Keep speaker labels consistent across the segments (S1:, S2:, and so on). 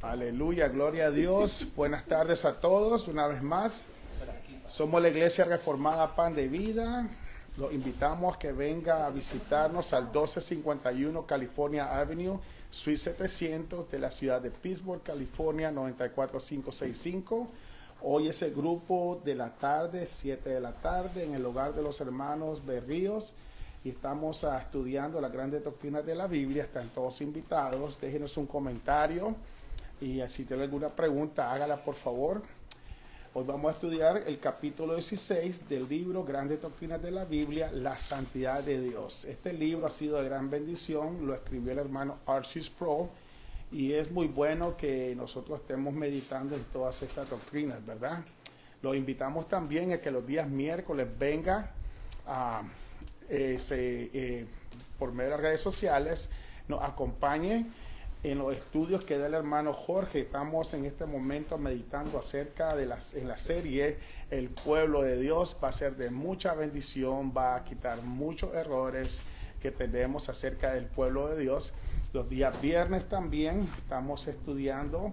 S1: Aleluya, gloria a Dios. Buenas tardes a todos, una vez más. Somos la Iglesia Reformada Pan de Vida. Los invitamos a que venga a visitarnos al 1251 California Avenue, Suite 700 de la ciudad de Pittsburgh, California, 94565. Hoy es el grupo de la tarde, 7 de la tarde, en el hogar de los hermanos Berríos. Y estamos estudiando las grandes doctrinas de la Biblia. Están todos invitados. Déjenos un comentario. Y si tiene alguna pregunta, hágala por favor. Hoy vamos a estudiar el capítulo 16 del libro Grandes Doctrinas de la Biblia, la santidad de Dios. Este libro ha sido de gran bendición, lo escribió el hermano Archie Sproul, y es muy bueno que nosotros estemos meditando en todas estas doctrinas, ¿verdad? Los invitamos también a que los días miércoles venga por medio de las redes sociales, nos acompañe en los estudios que da el hermano Jorge. Estamos en este momento meditando acerca de en la serie El Pueblo de Dios. Va a ser de mucha bendición, va a quitar muchos errores que tenemos acerca del pueblo de Dios. Los días viernes también estamos estudiando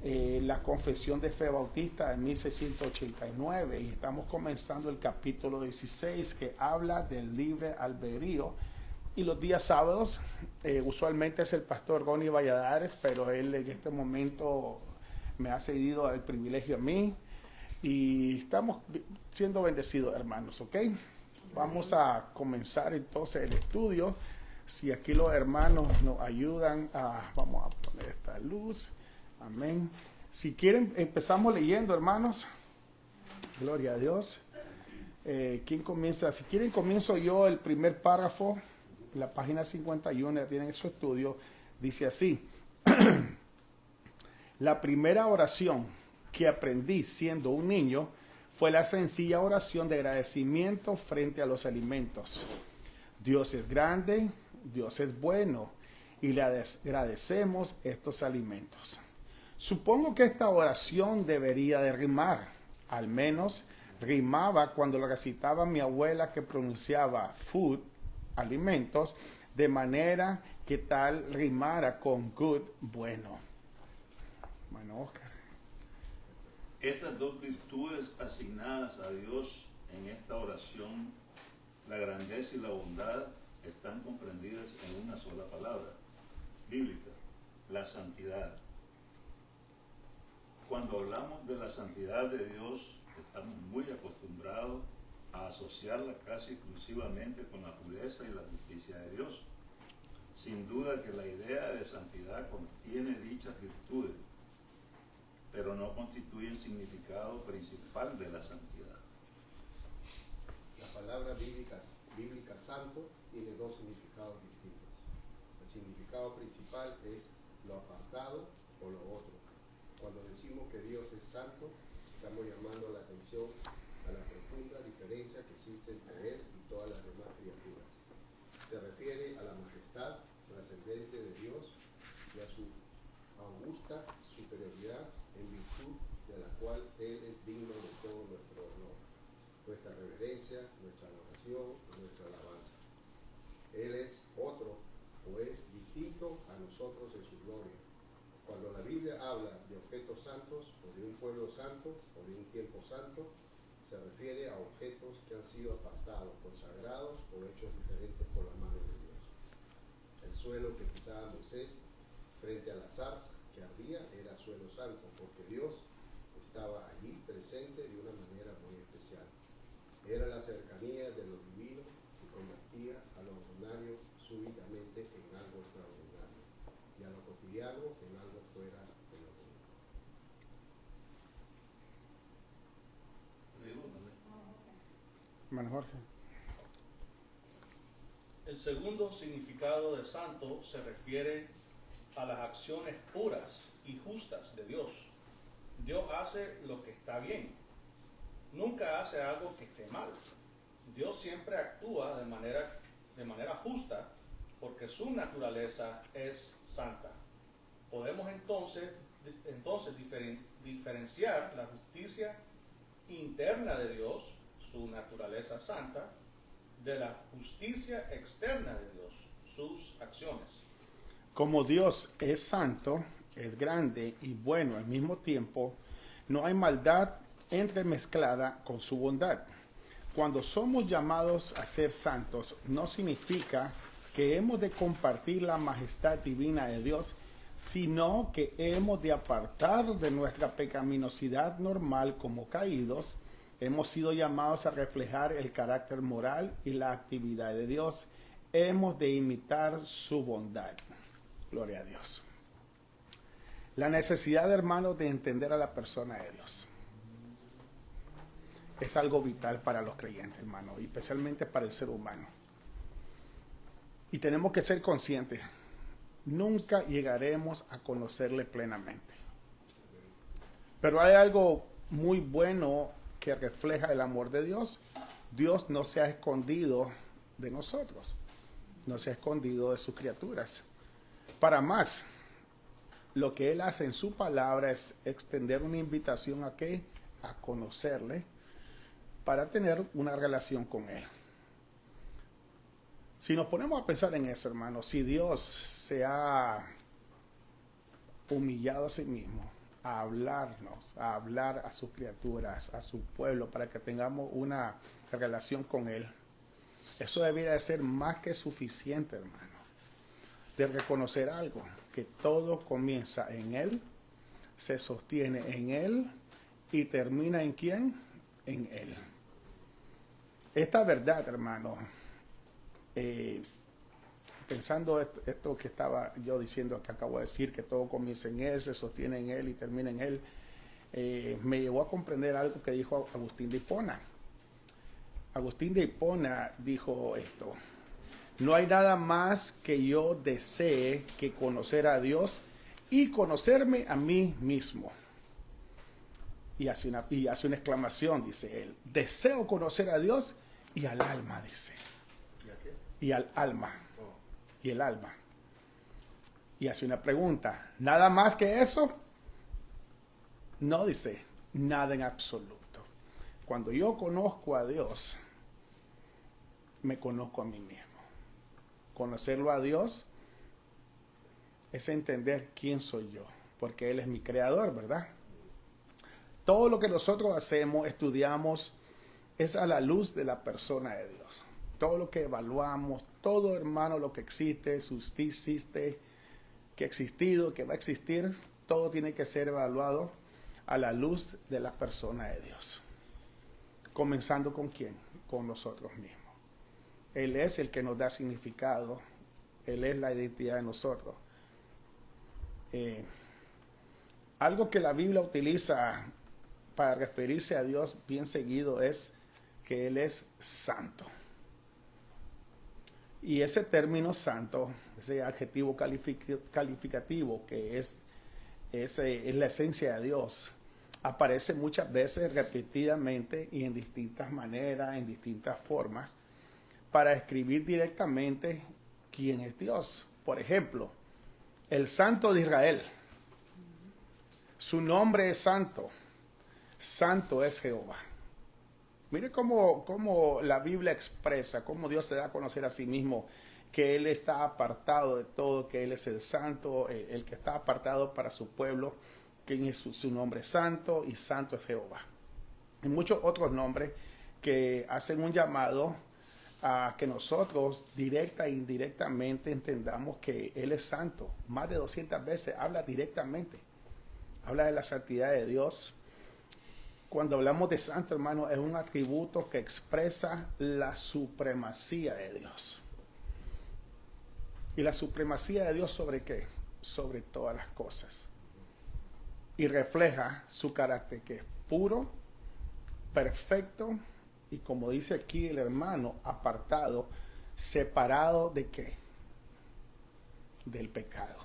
S1: la Confesión de Fe Bautista de 1689 y estamos comenzando el capítulo 16 que habla del libre albedrío. Y los días sábados, usualmente es el pastor Ronnie Valladares, pero él en este momento me ha cedido el privilegio a mí. Y estamos siendo bendecidos, hermanos, ¿ok? Vamos a comenzar entonces el estudio. Si aquí los hermanos nos ayudan, vamos a poner esta luz. Amén. Si quieren, empezamos leyendo, hermanos. Gloria a Dios. ¿Quién comienza? Si quieren, comienzo yo el primer párrafo. La página 51, ya tienen su estudio, dice así: la primera oración que aprendí siendo un niño fue la sencilla oración de agradecimiento frente a los alimentos. Dios es grande, Dios es bueno, y le agradecemos estos alimentos. Supongo que esta oración debería de rimar, al menos rimaba cuando la recitaba mi abuela, que pronunciaba food, alimentos, de manera que tal rimara con good, bueno. Bueno, Oscar.
S2: Estas dos virtudes asignadas a Dios en esta oración, la grandeza y la bondad, están comprendidas en una sola palabra bíblica: la santidad. Cuando hablamos de la santidad de Dios, estamos muy acostumbrados a asociarla casi exclusivamente con la pureza y la justicia de Dios. Sin duda que la idea de santidad contiene dichas virtudes, pero no constituye el significado principal de la santidad.
S3: La palabra bíblica santo tiene dos significados distintos. El significado principal es lo apartado o lo otro. Cuando decimos que Dios es santo, estamos llamando la atención a la profunda diferencia que existe entre Él y todas las demás criaturas. Se refiere a la majestad trascendente de Dios y a su augusta superioridad, en virtud de la cual Él es digno de todo nuestro honor, nuestra reverencia, nuestra adoración y nuestra alabanza. Él es otro o es distinto a nosotros en su gloria. Cuando la Biblia habla de objetos santos o de un pueblo santo o de un tiempo santo, se refiere a objetos que han sido apartados, consagrados o hechos diferentes por la mano de Dios. El suelo que pisaba Moisés frente a la zarza que ardía era suelo santo, porque Dios estaba allí presente de una manera muy especial. Era la cercanía de lo divino que convertía a lo ordinario súbitamente en algo extraordinario y a lo cotidiano en algo fuera de lo común.
S1: Hermano Jorge.
S4: El segundo significado de santo se refiere a las acciones puras y justas de Dios. Dios hace lo que está bien. Nunca hace algo que esté mal. Dios siempre actúa de manera justa porque su naturaleza es santa. Podemos entonces diferenciar la justicia interna de Dios, su naturaleza santa, de la justicia externa de Dios, sus acciones.
S1: Como Dios es santo, es grande y bueno al mismo tiempo, no hay maldad entremezclada con su bondad. Cuando somos llamados a ser santos, no significa que hemos de compartir la majestad divina de Dios, sino que hemos de apartar de nuestra pecaminosidad normal como caídos. Hemos sido llamados a reflejar el carácter moral y la actividad de Dios. Hemos de imitar su bondad. Gloria a Dios. La necesidad, hermanos, de entender a la persona de Dios es algo vital para los creyentes, hermanos, y especialmente para el ser humano. Y tenemos que ser conscientes. Nunca llegaremos a conocerle plenamente. Pero hay algo muy bueno que refleja el amor de Dios. Dios no se ha escondido de nosotros. No se ha escondido de sus criaturas. Para más, lo que Él hace en su palabra es extender una invitación a ¿qué? A conocerle, para tener una relación con Él. Si nos ponemos a pensar en eso, hermanos, si Dios se ha humillado a sí mismo, a hablarnos, a hablar a sus criaturas, a su pueblo, para que tengamos una relación con Él, eso debería de ser más que suficiente, hermano, de reconocer algo, que todo comienza en Él, se sostiene en Él y termina ¿en quién? En Él. Esta verdad, hermano, pensando esto que estaba yo diciendo, que acabo de decir, que todo comienza en Él, se sostiene en Él y termina en Él, me llevó a comprender algo que dijo Agustín de Hipona. Agustín de Hipona dijo esto: no hay nada más que yo desee que conocer a Dios y conocerme a mí mismo. Y hace una exclamación, dice él: deseo conocer a Dios y al alma, dice.
S3: ¿Y a qué?
S1: Y al alma.
S3: Oh.
S1: Y el alma. Y hace una pregunta: ¿nada más que eso? No, dice, nada en absoluto. Cuando yo conozco a Dios, me conozco a mí mismo. Conocerlo a Dios es entender quién soy yo, porque Él es mi creador, ¿verdad? Todo lo que nosotros hacemos, estudiamos, es a la luz de la persona de Dios. Todo lo que evaluamos, todo, hermano, lo que existe, subsiste, que ha existido, que va a existir, todo tiene que ser evaluado a la luz de la persona de Dios. Comenzando ¿con quién? Con nosotros mismos. Él es el que nos da significado. Él es la identidad de nosotros. Algo que la Biblia utiliza para referirse a Dios bien seguido es que Él es santo. Y ese término santo, ese adjetivo calificativo que es la esencia de Dios, aparece muchas veces repetidamente y en distintas maneras, en distintas formas, para escribir directamente quién es Dios. Por ejemplo, el Santo de Israel. Su nombre es santo. Santo es Jehová. Mire cómo la Biblia expresa, cómo Dios se da a conocer a sí mismo, que Él está apartado de todo, que Él es el santo, el que está apartado para su pueblo, que su nombre es santo y santo es Jehová. Y muchos otros nombres que hacen un llamado a que nosotros directa e indirectamente entendamos que Él es santo. Más de 200 veces habla directamente, habla de la santidad de Dios. Cuando hablamos de santo, hermano, es un atributo que expresa la supremacía de Dios. ¿Y la supremacía de Dios sobre qué? Sobre todas las cosas. Y refleja su carácter, que es puro, perfecto, y como dice aquí el hermano, apartado, separado ¿de qué? Del pecado.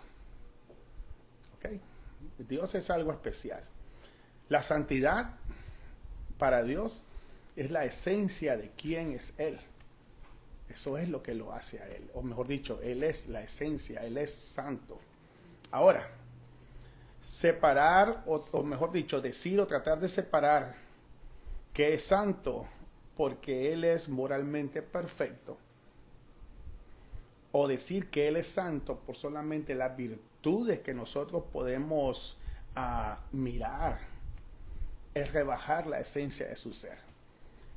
S1: ¿Ok? Dios es algo especial. La santidad para Dios es la esencia de quién es Él. Eso es lo que lo hace a Él. O mejor dicho, Él es la esencia, Él es santo. Ahora, separar, o mejor dicho, decir o tratar de separar que es santo porque Él es moralmente perfecto, o decir que Él es santo por solamente las virtudes virtudes que nosotros podemos mirar es rebajar la esencia de su ser.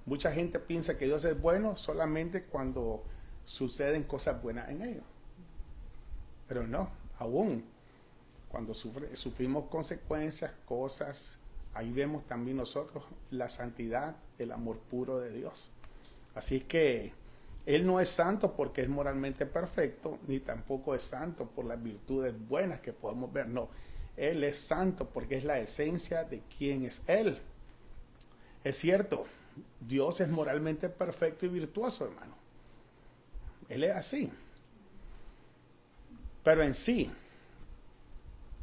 S1: Mucha gente piensa que Dios es bueno solamente cuando suceden cosas buenas en ellos. Pero no, aún cuando sufrimos consecuencias, cosas, ahí vemos también nosotros la santidad, el amor puro de Dios. Así que Él no es santo porque es moralmente perfecto, ni tampoco es santo por las virtudes buenas que podemos ver. No, Él es santo porque es la esencia de quién es Él. Es cierto, Dios es moralmente perfecto y virtuoso, hermano. Él es así. Pero en sí,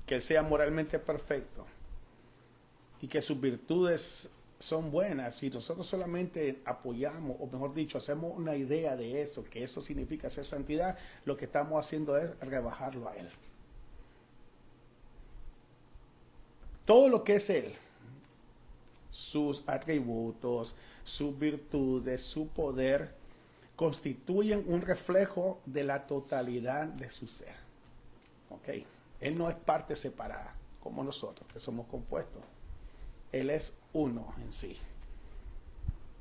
S1: que Él sea moralmente perfecto y que sus virtudes son buenas, y nosotros solamente apoyamos, o mejor dicho, hacemos una idea de eso, que eso significa ser santidad, lo que estamos haciendo es rebajarlo a Él. Todo lo que es Él, sus atributos, sus virtudes, su poder, constituyen un reflejo de la totalidad de su ser. ¿Ok? Él no es parte separada, como nosotros, que somos compuestos. Él es uno en sí.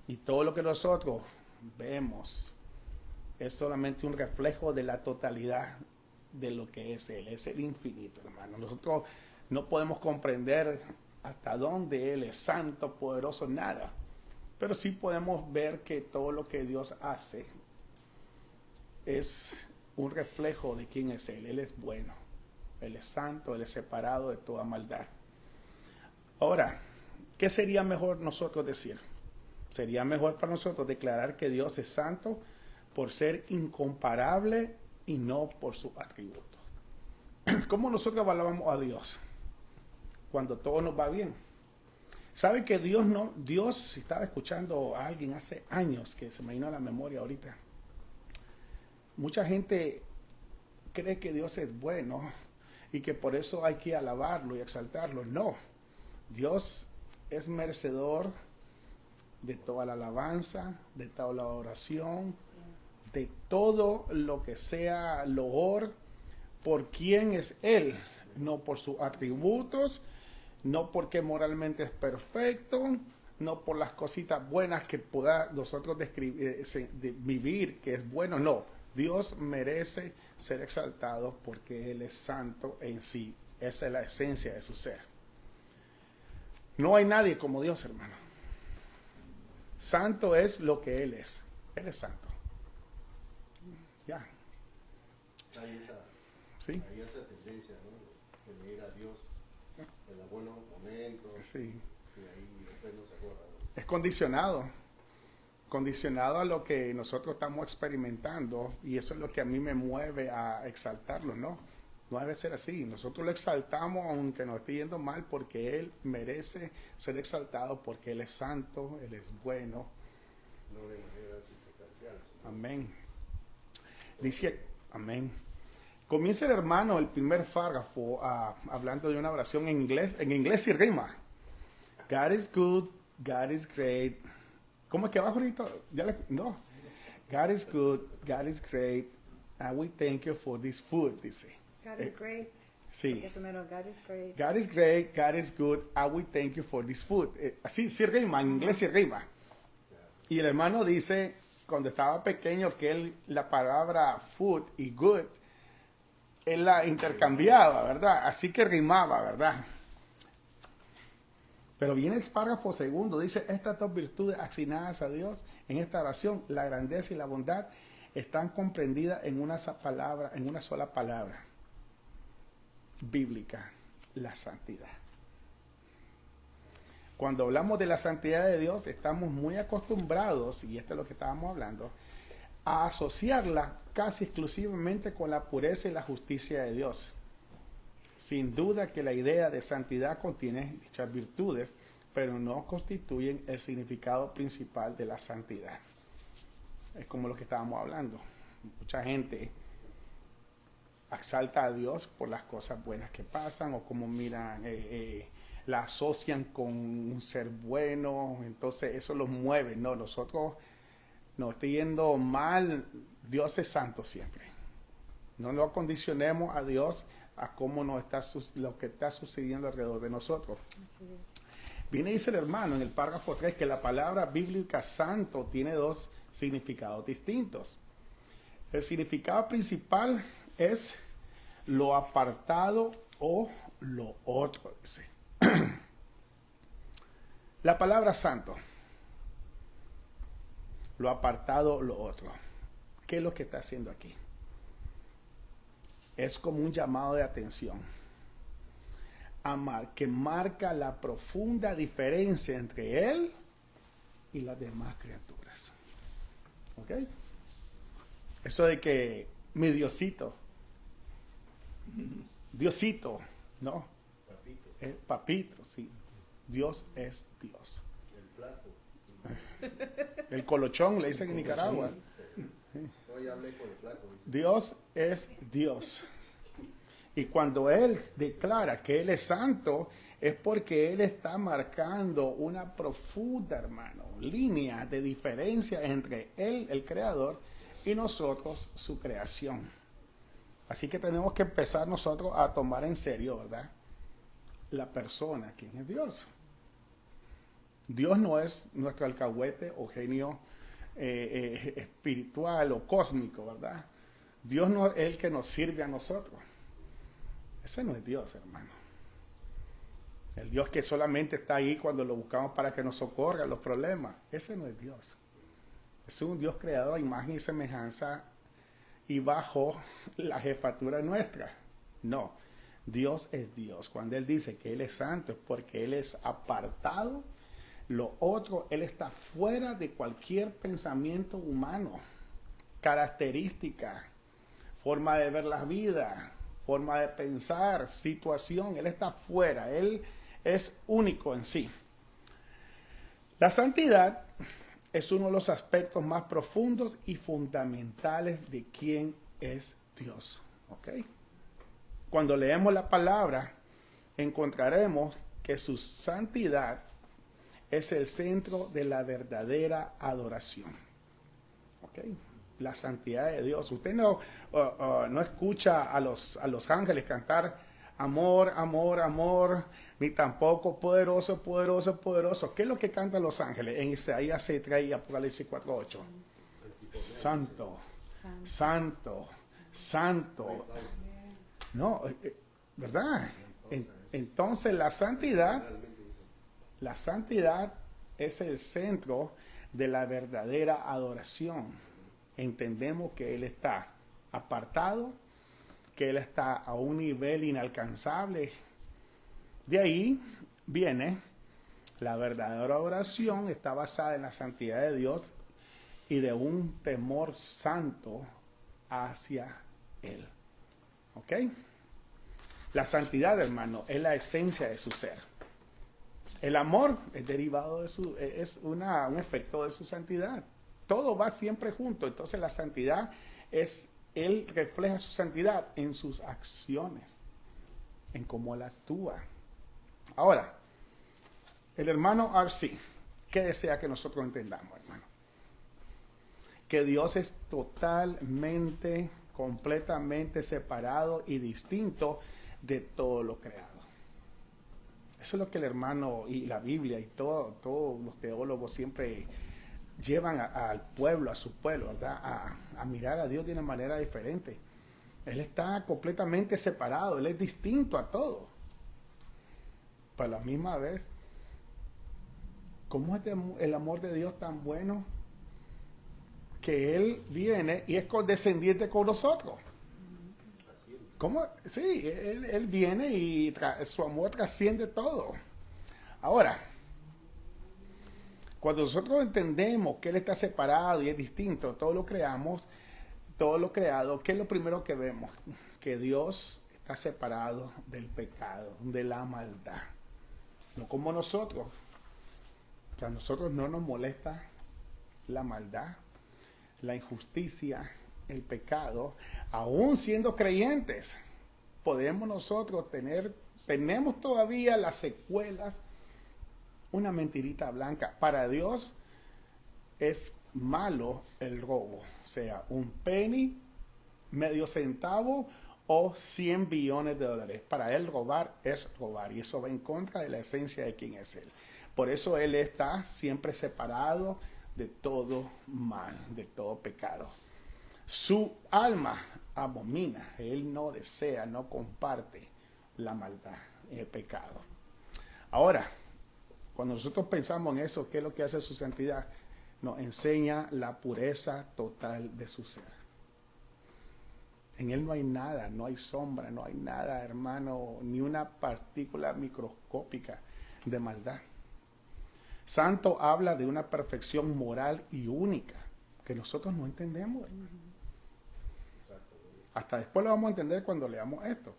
S1: Y todo lo que nosotros vemos es solamente un reflejo de la totalidad de lo que es Él. Es el infinito, hermano. Nosotros no podemos comprender hasta dónde Él es santo, poderoso, nada. Pero sí podemos ver que todo lo que Dios hace es un reflejo de quién es Él. Él es bueno, Él es santo, Él es separado de toda maldad. Ahora, ¿qué sería mejor nosotros decir? Sería mejor para nosotros declarar que Dios es santo por ser incomparable y no por sus atributos. ¿Cómo nosotros evaluamos a Dios? Cuando todo nos va bien. ¿Sabe que Dios, estaba escuchando a alguien hace años que se me vino a la memoria ahorita? Mucha gente cree que Dios es bueno y que por eso hay que alabarlo y exaltarlo. No, Dios es merecedor de toda la alabanza, de toda la oración, de todo lo que sea loor por quién es Él, no por sus atributos, no porque moralmente es perfecto, no por las cositas buenas que pueda nosotros vivir, que es bueno, no. Dios merece ser exaltado porque Él es santo en sí. Esa es la esencia de su ser. No hay nadie como Dios, hermano. Santo es lo que Él es. Él es santo. Ya. ¿Sí?
S3: Hay esa tendencia, ¿no? De leer a Dios en los buenos momentos.
S1: Sí.
S3: Y ahí después no se acuerda, ¿no?
S1: Es condicionado a lo que nosotros estamos experimentando, y eso es lo que a mí me mueve a exaltarlo, ¿no? No debe ser así. Nosotros lo exaltamos aunque nos esté yendo mal porque Él merece ser exaltado porque Él es santo, Él es bueno.
S3: No de manera circunstancial.
S1: Amén. Dice, amén. Comienza el hermano el primer párrafo hablando de una oración en inglés y rima. God is good, God is great. ¿Cómo es que abajo ahorita? No. God is good, God is great, and we thank you for this food, dice.
S5: God is great.
S1: Sí.
S5: Porque primero, God is great.
S1: God is great, God is good, and we thank you for this food. Así sí rima, en inglés sí rima. Y el hermano dice, cuando estaba pequeño, que la palabra food y good, él la intercambiaba, ¿verdad? Así que rimaba, ¿verdad? Pero viene el párrafo segundo, dice, estas dos virtudes asignadas a Dios en esta oración, la grandeza y la bondad, están comprendidas en una sola palabra bíblica, la santidad. Cuando hablamos de la santidad de Dios, estamos muy acostumbrados, y esto es lo que estábamos hablando, a asociarla casi exclusivamente con la pureza y la justicia de Dios. Sin duda que la idea de santidad contiene dichas virtudes, pero no constituyen el significado principal de la santidad. Es como lo que estábamos hablando. Mucha gente exalta a Dios por las cosas buenas que pasan, o como miran, la asocian con un ser bueno, entonces eso los mueve. No, nosotros nos está yendo mal, Dios es santo siempre. No lo condicionemos a Dios a cómo lo que está sucediendo alrededor de nosotros.
S5: Así es.
S1: Viene y dice el hermano en el párrafo 3 que la palabra bíblica santo tiene dos significados distintos. El significado principal es lo apartado o lo otro, dice. La palabra santo, lo apartado, lo otro. ¿Qué es lo que está haciendo aquí? Es como un llamado de atención que marca la profunda diferencia entre él y las demás criaturas. ¿Ok? Eso de que mi Diosito, ¿no?
S3: Papito,
S1: Papito, sí. Dios es Dios.
S3: el flaco.
S1: El colochón, le dicen en Nicaragua.
S3: Hoy hablé con el flaco. dice.
S1: Dios es Dios. Y cuando Él declara que Él es santo, es porque Él está marcando una profunda, hermano, línea de diferencia entre Él, el Creador, y nosotros, su creación. Así que tenemos que empezar nosotros a tomar en serio, ¿verdad? La persona, ¿quién es Dios? Dios no es nuestro alcahuete o genio espiritual o cósmico, ¿verdad? Dios no es el que nos sirve a nosotros. Ese no es Dios, hermano. El Dios que solamente está ahí cuando lo buscamos para que nos socorra en los problemas. Ese no es Dios. Es un Dios creado a imagen y semejanza y bajo la jefatura nuestra. No, Dios es Dios. Cuando Él dice que Él es santo es porque Él es apartado. Lo otro, Él está fuera de cualquier pensamiento humano, característica, forma de ver la vida, forma de pensar, situación. Él está fuera, Él es único en sí. La santidad es uno de los aspectos más profundos y fundamentales de quién es Dios. ¿Ok? Cuando leemos la palabra, encontraremos que su santidad es el centro de la verdadera adoración. ¿Ok? La santidad de Dios. Usted no escucha a los ángeles cantar amor, amor, amor, ni tampoco poderoso, poderoso, poderoso. ¿Qué es lo que cantan los ángeles en Isaías 6:3 y Apocalipsis 4:8? Santo, santo, santo. No, ¿verdad? Entonces la santidad es el centro de la verdadera adoración. Entendemos que Él está apartado, que Él está a un nivel inalcanzable. De ahí viene la verdadera adoración, está basada en la santidad de Dios y de un temor santo hacia Él. ¿Ok? La santidad, hermano, es la esencia de su ser. El amor es derivado de un efecto de su santidad. Todo va siempre junto. Entonces la santidad Él refleja su santidad en sus acciones, en cómo Él actúa. Ahora, el hermano R.C., ¿qué desea que nosotros entendamos, hermano? Que Dios es totalmente, completamente separado y distinto de todo lo creado. Eso es lo que el hermano y la Biblia y todos los teólogos siempre llevan al pueblo, a su pueblo, ¿verdad? A mirar a Dios de una manera diferente. Él está completamente separado, Él es distinto a todo. Pero a la misma vez, ¿cómo es el amor de Dios tan bueno que Él viene y es condescendiente con nosotros? ¿Cómo? Sí, él viene y su amor trasciende todo. Ahora, cuando nosotros entendemos que Él está separado y es distinto a todo lo creado, ¿qué es lo primero que vemos? Que Dios está separado del pecado, de la maldad. No como nosotros, que a nosotros no nos molesta la maldad, la injusticia, el pecado, aún siendo creyentes, tenemos todavía las secuelas, una mentirita blanca. Para Dios es malo el robo, sea un penny, medio centavo o 100 billones de dólares. Para él robar es robar y eso va en contra de la esencia de quién es él. Por eso él está siempre separado de todo mal, de todo pecado. Su alma abomina, él no desea, no comparte la maldad, el pecado. Ahora, cuando nosotros pensamos en eso, ¿qué es lo que hace su santidad? Nos enseña la pureza total de su ser. En él no hay nada, no hay sombra, no hay nada, hermano, ni una partícula microscópica de maldad. Santo habla de una perfección moral y única que nosotros no entendemos. Hasta después lo vamos a entender cuando leamos esto.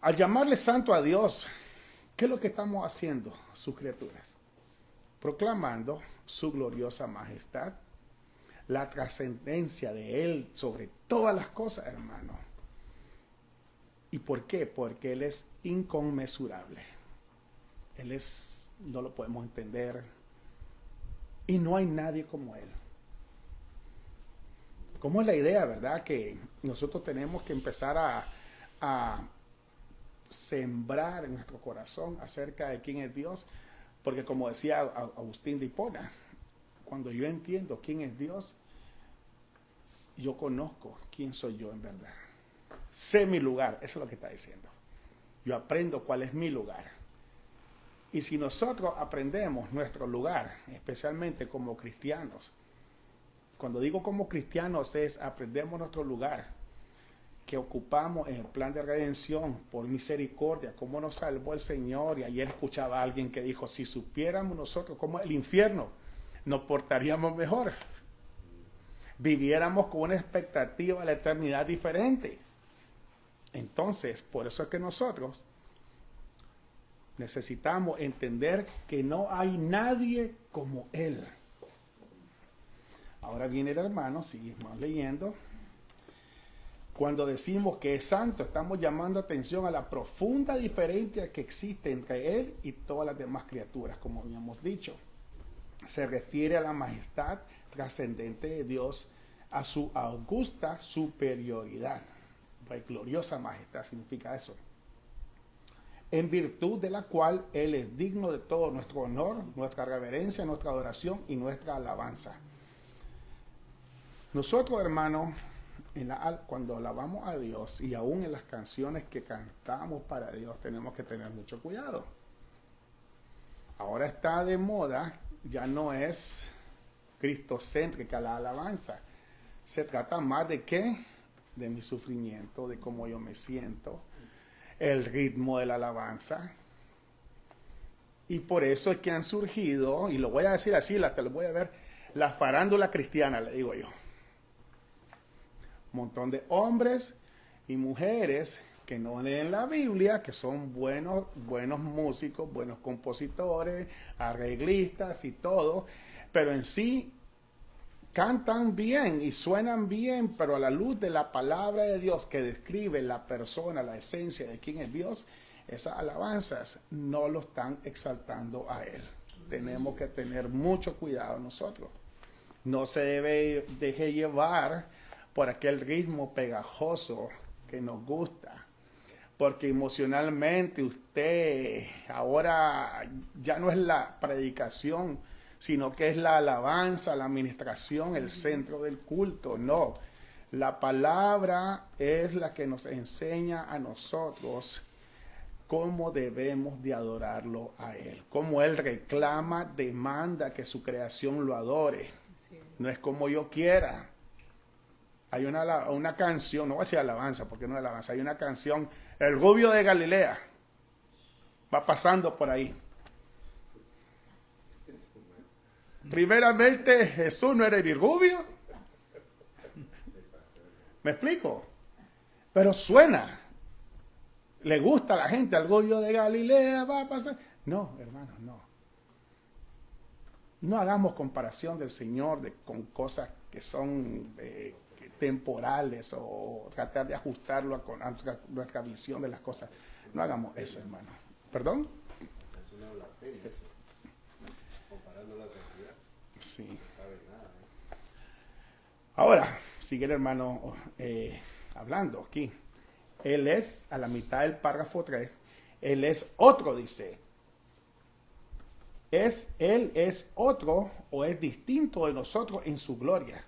S1: Al llamarle santo a Dios, ¿qué es lo que estamos haciendo, sus criaturas? Proclamando su gloriosa majestad, la trascendencia de Él sobre todas las cosas, hermano. ¿Y por qué? Porque Él es inconmensurable. Él es, no lo podemos entender. Y no hay nadie como Él. ¿Cómo es la idea, verdad? Que nosotros tenemos que empezar a sembrar en nuestro corazón acerca de quién es Dios. Porque como decía Agustín de Hipona, cuando yo entiendo quién es Dios, yo conozco quién soy yo en verdad. Sé mi lugar, eso es lo que está diciendo. Yo aprendo cuál es mi lugar. Y si nosotros aprendemos nuestro lugar, especialmente como cristianos, cuando digo como cristianos es aprendemos nuestro lugar que ocupamos en el plan de redención por misericordia, cómo nos salvó el Señor. Y ayer escuchaba a alguien que dijo, si supiéramos nosotros cómo es el infierno, nos portaríamos mejor. Viviéramos con una expectativa de la eternidad diferente. Entonces, por eso es que nosotros necesitamos entender que no hay nadie como Él. Ahora viene el hermano, seguimos leyendo. Cuando decimos que es santo, estamos llamando atención a la profunda diferencia que existe entre Él y todas las demás criaturas, como habíamos dicho. Se refiere a la majestad trascendente de Dios, a su augusta superioridad. Pues gloriosa majestad significa eso. En virtud de la cual Él es digno de todo nuestro honor, nuestra reverencia, nuestra adoración y nuestra alabanza. Nosotros, hermanos, cuando alabamos a Dios y aún en las canciones que cantamos para Dios, tenemos que tener mucho cuidado. Ahora está de moda, ya no es cristocéntrica la alabanza. Se trata más de qué, de mi sufrimiento, de cómo yo me siento, el ritmo de la alabanza. Y por eso es que han surgido, y lo voy a decir así, te lo voy a ver, la farándula cristiana, le digo yo. Un montón de hombres y mujeres que no leen la Biblia, que son buenos músicos, buenos compositores, arreglistas y todo, pero en sí cantan bien y suenan bien, pero a la luz de la palabra de Dios que describe la persona, la esencia de quién es Dios, esas alabanzas no lo están exaltando a Él. Tenemos que tener mucho cuidado nosotros. No se deje llevar por aquel ritmo pegajoso que nos gusta, porque emocionalmente usted ahora ya no es la predicación, sino que es la alabanza, la administración, el centro del culto. No, la palabra es la que nos enseña a nosotros cómo debemos de adorarlo a Él, cómo Él reclama, demanda que su creación lo adore. No es como yo quiera. Hay una canción, no voy a decir alabanza, porque no es alabanza, hay una canción, El Rubio de Galilea, va pasando por ahí. Primeramente, Jesús no era ni rubio. ¿Me explico? Pero suena. Le gusta a la gente, al Rubio de Galilea va a pasar. No, hermanos, no. No hagamos comparación del Señor con cosas que son temporales o tratar de ajustarlo a nuestra visión de las cosas. No hagamos eso, hermano. ¿Perdón?
S3: Es una blasfemia eso. Comparando la santidad.
S1: Sí.
S3: No sabe nada,
S1: Ahora, sigue el hermano hablando aquí. Él es, a la mitad del párrafo 3, Él es otro, dice. Él es otro o es distinto de nosotros en su gloria.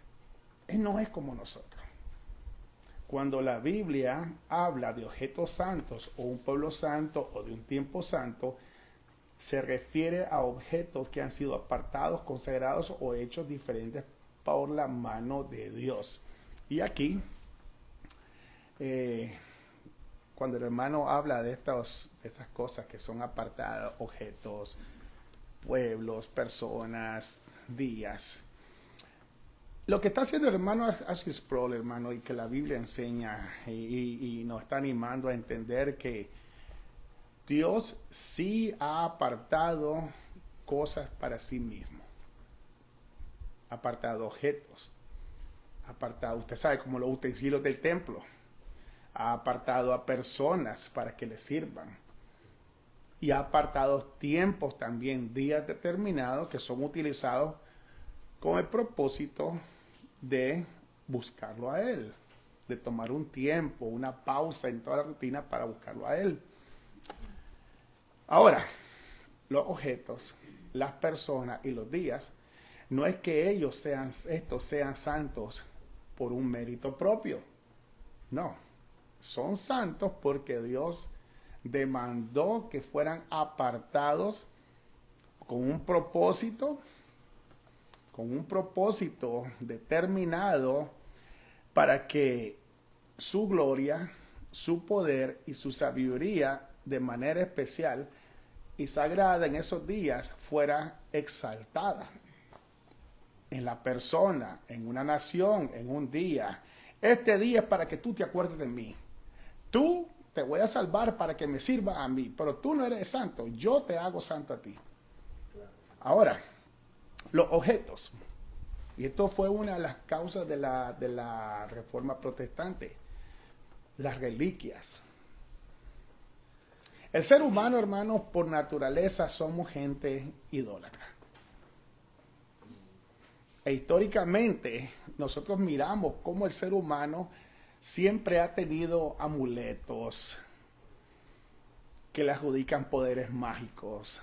S1: Él no es como nosotros. Cuando la Biblia habla de objetos santos o un pueblo santo o de un tiempo santo, se refiere a objetos que han sido apartados, consagrados o hechos diferentes por la mano de Dios. Y aquí, cuando el hermano habla de estas cosas que son apartadas, objetos, pueblos, personas, días, lo que está haciendo el hermano Ashley Sproul, hermano, y que la Biblia enseña y nos está animando a entender que Dios sí ha apartado cosas para sí mismo. Ha apartado objetos. Ha apartado, usted sabe, como los utensilios del templo. Ha apartado a personas para que le sirvan. Y ha apartado tiempos también, días determinados que son utilizados con el propósito de buscarlo a Él. De tomar un tiempo, una pausa en toda la rutina para buscarlo a Él. Ahora, los objetos, las personas y los días, no es que estos sean santos por un mérito propio. No, son santos porque Dios demandó que fueran apartados con un propósito determinado para que su gloria, su poder y su sabiduría de manera especial y sagrada en esos días fuera exaltada en la persona, en una nación, en un día. Este día es para que tú te acuerdes de mí. Tú te voy a salvar para que me sirva a mí, pero tú no eres santo, yo te hago santo a ti. Ahora, los objetos. Y esto fue una de las causas de la Reforma Protestante. Las reliquias. El ser humano, hermanos, por naturaleza somos gente idólatra. E históricamente nosotros miramos cómo el ser humano siempre ha tenido amuletos que le adjudican poderes mágicos.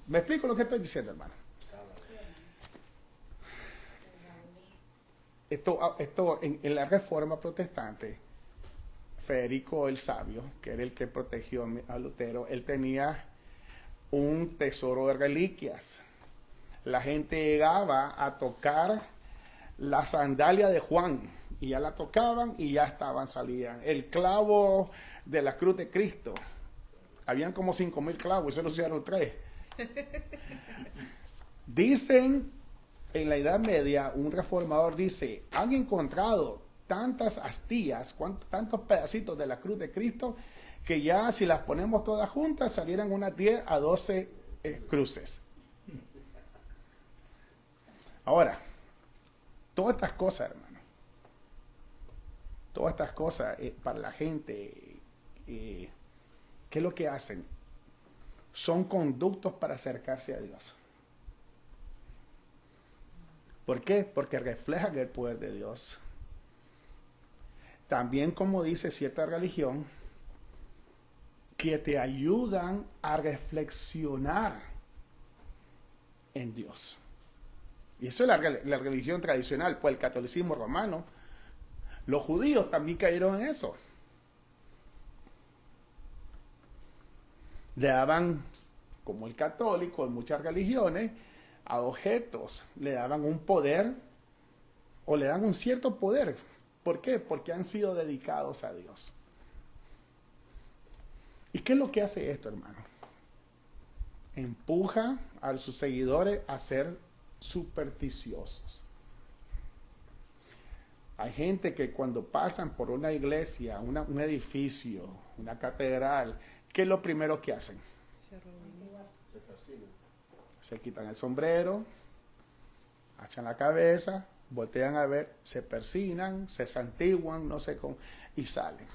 S1: ¿Me explico lo que estoy diciendo, hermano? Esto en la Reforma Protestante, Federico el Sabio, que era el que protegió a Lutero, él tenía un tesoro de reliquias. La gente llegaba a tocar la sandalia de Juan y ya la tocaban y ya salían. El clavo de la cruz de Cristo. Habían como 5,000 clavos y solo usaron 3. Dicen, en la Edad Media, un reformador dice, han encontrado tantas astillas, tantos pedacitos de la cruz de Cristo, que ya si las ponemos todas juntas, salieran unas 10 a 12 cruces. Ahora, todas estas cosas, hermano, todas estas cosas para la gente, ¿qué es lo que hacen? Son conductos para acercarse a Dios. ¿Por qué? Porque reflejan el poder de Dios. También, como dice cierta religión, que te ayudan a reflexionar en Dios. Y eso es la religión tradicional, pues el catolicismo romano. Los judíos también cayeron en eso. Le daban, como el católico, en muchas religiones, a objetos, le daban un poder o le dan un cierto poder. ¿Por qué? Porque han sido dedicados a Dios. ¿Y qué es lo que hace esto, hermano? Empuja a sus seguidores a ser supersticiosos. Hay gente que cuando pasan por una iglesia, un edificio, una catedral, ¿qué es lo primero que hacen? Se quitan el sombrero, echan la cabeza, voltean a ver, se persignan, se santiguan, no sé cómo, y salen.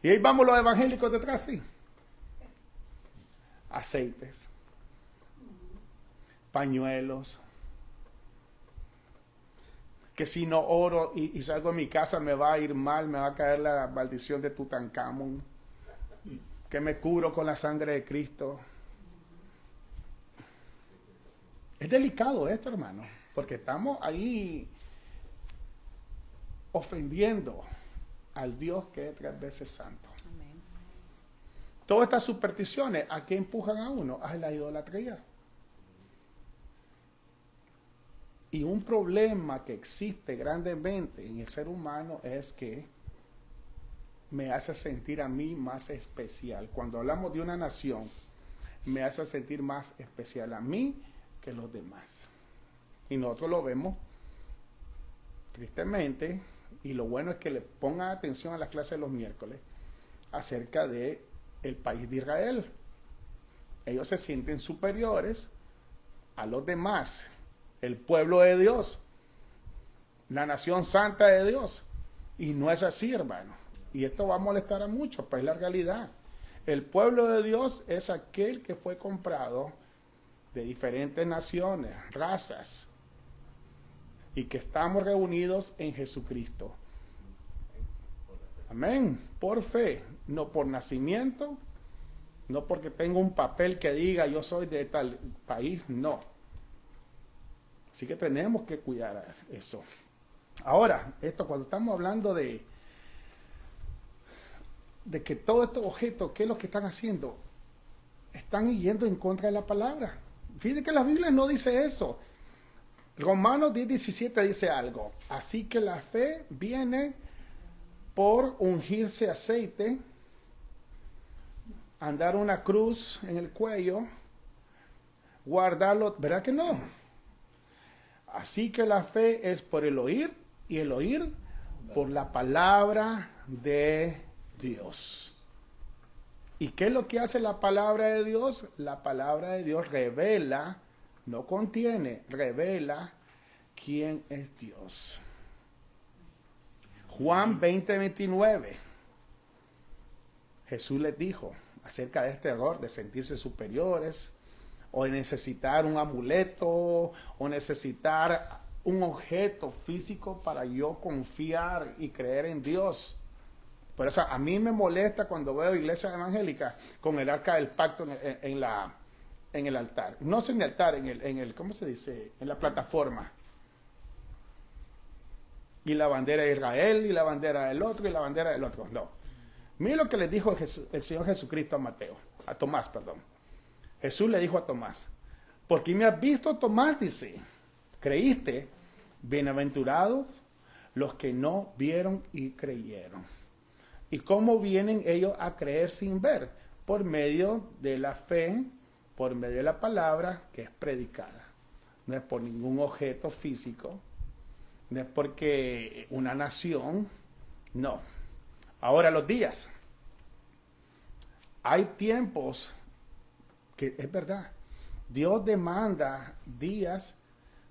S1: Y ahí vamos los evangélicos detrás, sí. Aceites, pañuelos, que si no oro y salgo de mi casa me va a ir mal, me va a caer la maldición de Tutankamón, que me cubro con la sangre de Cristo. Es delicado esto, hermano, porque estamos ahí ofendiendo al Dios que es 3 veces santo.
S5: Amén.
S1: Todas estas supersticiones, ¿a qué empujan a uno? A la idolatría. Y un problema que existe grandemente en el ser humano es que me hace sentir a mí más especial. Cuando hablamos de una nación, me hace sentir más especial a mí que los demás. Y nosotros lo vemos tristemente, y lo bueno es que le pongan atención a las clases de los miércoles acerca de el país de Israel. Ellos se sienten superiores a los demás, el pueblo de Dios, la nación santa de Dios. Y no es así, hermano. Y esto va a molestar a muchos, pero es la realidad. El pueblo de Dios es aquel que fue comprado de diferentes naciones, razas, y que estamos reunidos en Jesucristo. Amén. Por fe, no por nacimiento, no porque tengo un papel que diga yo soy de tal país, no. Así que tenemos que cuidar eso. Ahora, esto cuando estamos hablando de que todos estos objetos, ¿qué es lo que están haciendo? Están yendo en contra de la palabra. Fíjate que la Biblia no dice eso. Romanos 10:17 dice algo. Así que la fe viene por ungirse aceite, andar una cruz en el cuello, guardarlo. ¿Verdad que no? Así que la fe es por el oír, y el oír por la palabra de Dios. ¿Y qué es lo que hace la palabra de Dios? La palabra de Dios revela, no contiene, revela quién es Dios. Juan 20:29. Jesús les dijo acerca de este error de sentirse superiores, o de necesitar un amuleto, o necesitar un objeto físico para yo confiar y creer en Dios. Por eso a mí me molesta cuando veo iglesias evangélicas con el arca del pacto en el altar. No es en el altar, en el ¿cómo se dice? En la plataforma. Y la bandera de Israel, y la bandera del otro, y la bandera del otro. No. Miren lo que le dijo el Señor Jesucristo a Tomás. Jesús le dijo a Tomás, porque me has visto, Tomás, dice, creíste, bienaventurados los que no vieron y creyeron. ¿Y cómo vienen ellos a creer sin ver? Por medio de la fe, por medio de la palabra que es predicada. No es por ningún objeto físico, no es porque una nación, no. Ahora los días. Hay tiempos que es verdad. Dios demanda días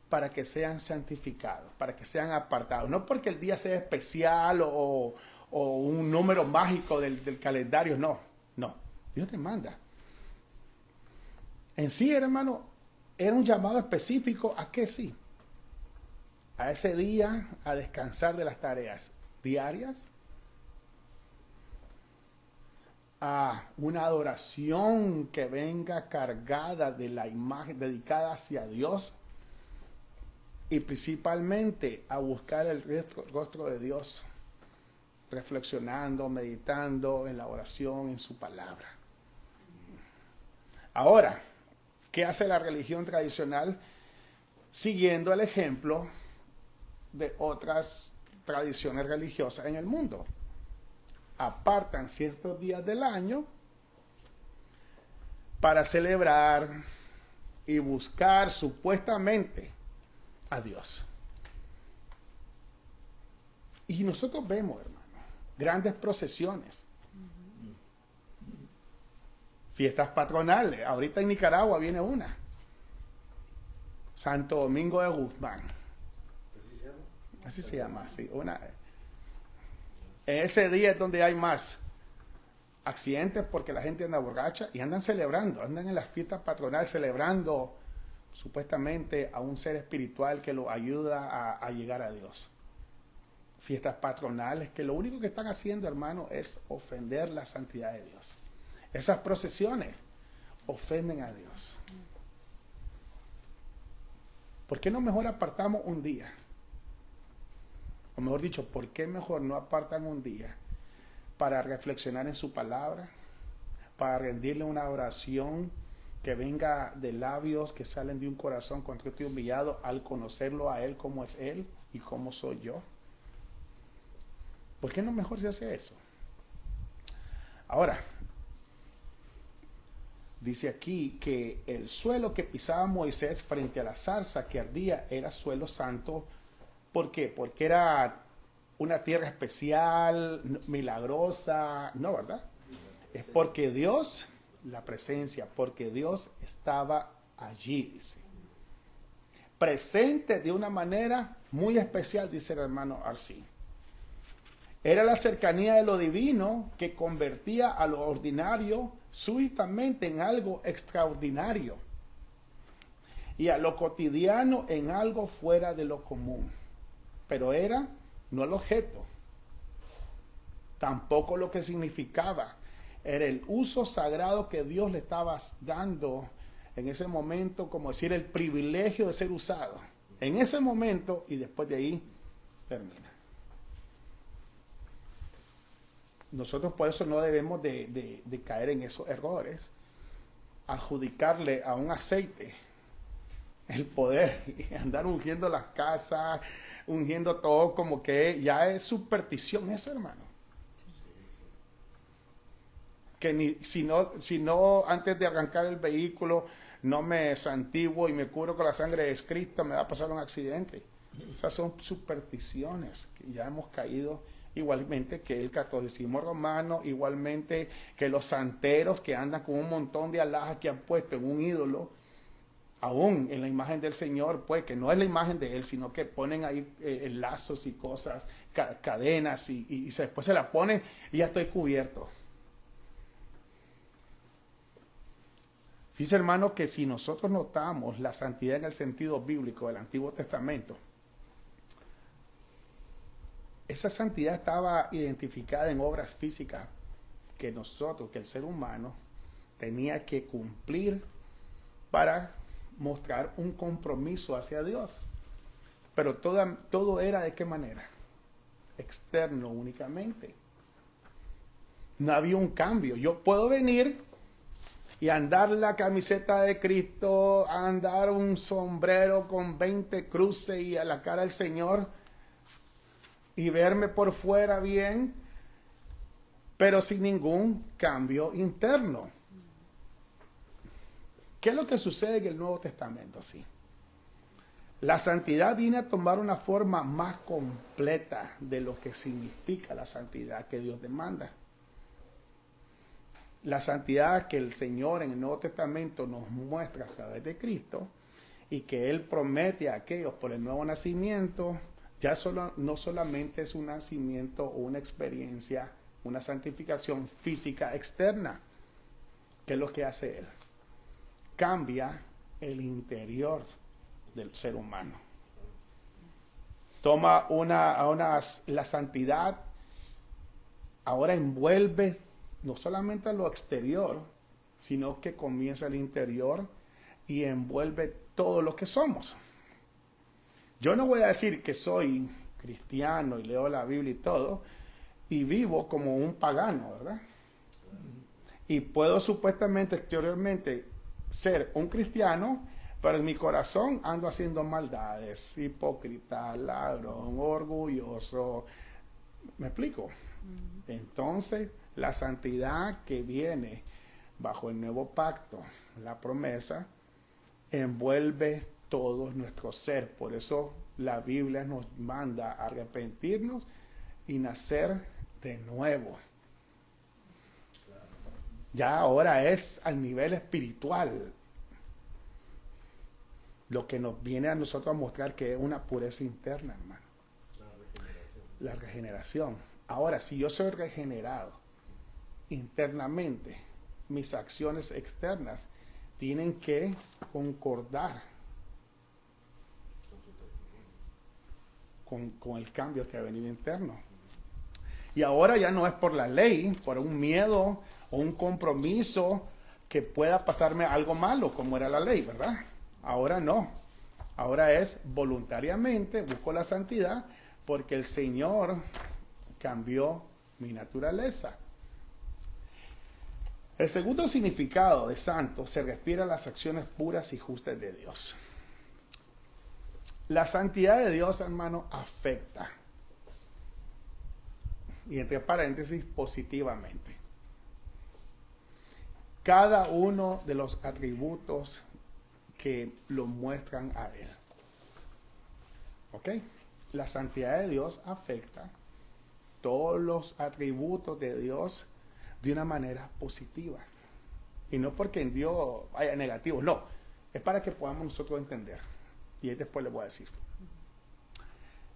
S1: para que sean santificados, para que sean apartados. No porque el día sea especial o un número mágico del calendario, no. Dios demanda. En sí, hermano, era un llamado específico a que sí. A ese día, a descansar de las tareas diarias, a una adoración que venga cargada de la imagen dedicada hacia Dios, y principalmente a buscar el rostro de Dios, reflexionando, meditando en la oración, en su palabra. Ahora, ¿qué hace la religión tradicional? Siguiendo el ejemplo de otras tradiciones religiosas en el mundo. Apartan ciertos días del año para celebrar y buscar supuestamente a Dios. Y nosotros vemos, hermano, grandes procesiones, fiestas patronales. Ahorita en Nicaragua viene una, Santo Domingo de Guzmán. Así se llama, sí. En ese día es donde hay más accidentes porque la gente anda borracha y andan celebrando, andan en las fiestas patronales celebrando supuestamente a un ser espiritual que lo ayuda a llegar a Dios. Fiestas patronales que lo único que están haciendo, hermano, es ofender la santidad de Dios. Esas procesiones ofenden a Dios. ¿Por qué no mejor apartamos un día? O mejor dicho, ¿por qué mejor no apartan un día para reflexionar en su palabra, para rendirle una oración que venga de labios que salen de un corazón contrito y humillado al conocerlo a Él como es Él y como soy yo? ¿Por qué no mejor se hace eso? Ahora, dice aquí que el suelo que pisaba Moisés frente a la zarza que ardía era suelo santo. ¿Por qué? Porque era una tierra especial, milagrosa. No, ¿verdad? Es porque Dios, la presencia, porque Dios estaba allí, dice. Presente de una manera muy especial, dice el hermano Arcí. Era la cercanía de lo divino que convertía a lo ordinario súbitamente en algo extraordinario y a lo cotidiano en algo fuera de lo común. Pero era no el objeto, tampoco lo que significaba. Era el uso sagrado que Dios le estaba dando en ese momento, como decir, el privilegio de ser usado. En ese momento, y después de ahí termina. Nosotros por eso no debemos de caer en esos errores, adjudicarle a un aceite el poder y andar ungiendo las casas, ungiendo todo, como que ya es superstición eso, hermano. Que si no antes de arrancar el vehículo no me santiguo y me cubro con la sangre de Cristo, me va a pasar un accidente. Esas son supersticiones que ya hemos caído. Igualmente que el catolicismo romano, igualmente que los santeros que andan con un montón de alhajas que han puesto en un ídolo, aún en la imagen del Señor, pues que no es la imagen de Él, sino que ponen ahí lazos y cosas, cadenas, y después se la ponen y ya estoy cubierto. Fíjese, hermano, que si nosotros notamos la santidad en el sentido bíblico del Antiguo Testamento, esa santidad estaba identificada en obras físicas que el ser humano, tenía que cumplir para mostrar un compromiso hacia Dios. Pero todo era ¿de qué manera? Externo únicamente. No había un cambio. Yo puedo venir y andar la camiseta de Cristo, andar un sombrero con 20 cruces y a la cara del Señor, y verme por fuera bien, pero sin ningún cambio interno. ¿Qué es lo que sucede en el Nuevo Testamento? Sí. La santidad viene a tomar una forma más completa de lo que significa la santidad que Dios demanda. La santidad que el Señor en el Nuevo Testamento nos muestra a través de Cristo y que Él promete a aquellos por el nuevo nacimiento, ya no solamente es un nacimiento o una experiencia, una santificación física externa. ¿Qué es lo que hace Él? Cambia el interior del ser humano. Toma la santidad, ahora envuelve no solamente a lo exterior, sino que comienza el interior y envuelve todo lo que somos. Yo no voy a decir que soy cristiano y leo la Biblia y todo, y vivo como un pagano, ¿verdad? Y puedo supuestamente, exteriormente, ser un cristiano, pero en mi corazón ando haciendo maldades, hipócrita, ladrón, orgulloso. ¿Me explico? Entonces, la santidad que viene bajo el nuevo pacto, la promesa, envuelve todo nuestro ser. Por eso la Biblia nos manda a arrepentirnos y nacer de nuevo. Ya ahora es al nivel espiritual lo que nos viene a nosotros a mostrar que es una pureza interna, hermano. La regeneración. Ahora, si yo soy regenerado internamente, mis acciones externas tienen que concordar con el cambio que ha venido interno. Y ahora ya no es por la ley, por un miedo o un compromiso que pueda pasarme algo malo como era la ley, ¿verdad? Ahora no. Ahora es voluntariamente, busco la santidad porque el Señor cambió mi naturaleza. El segundo significado de santo se refiere a las acciones puras y justas de Dios. La santidad de Dios, hermano, afecta. Y entre paréntesis, positivamente. Cada uno de los atributos que lo muestran a Él. ¿Ok? La santidad de Dios afecta todos los atributos de Dios de una manera positiva. Y no porque en Dios haya negativos, no. Es para que podamos nosotros entender. Y después les voy a decir.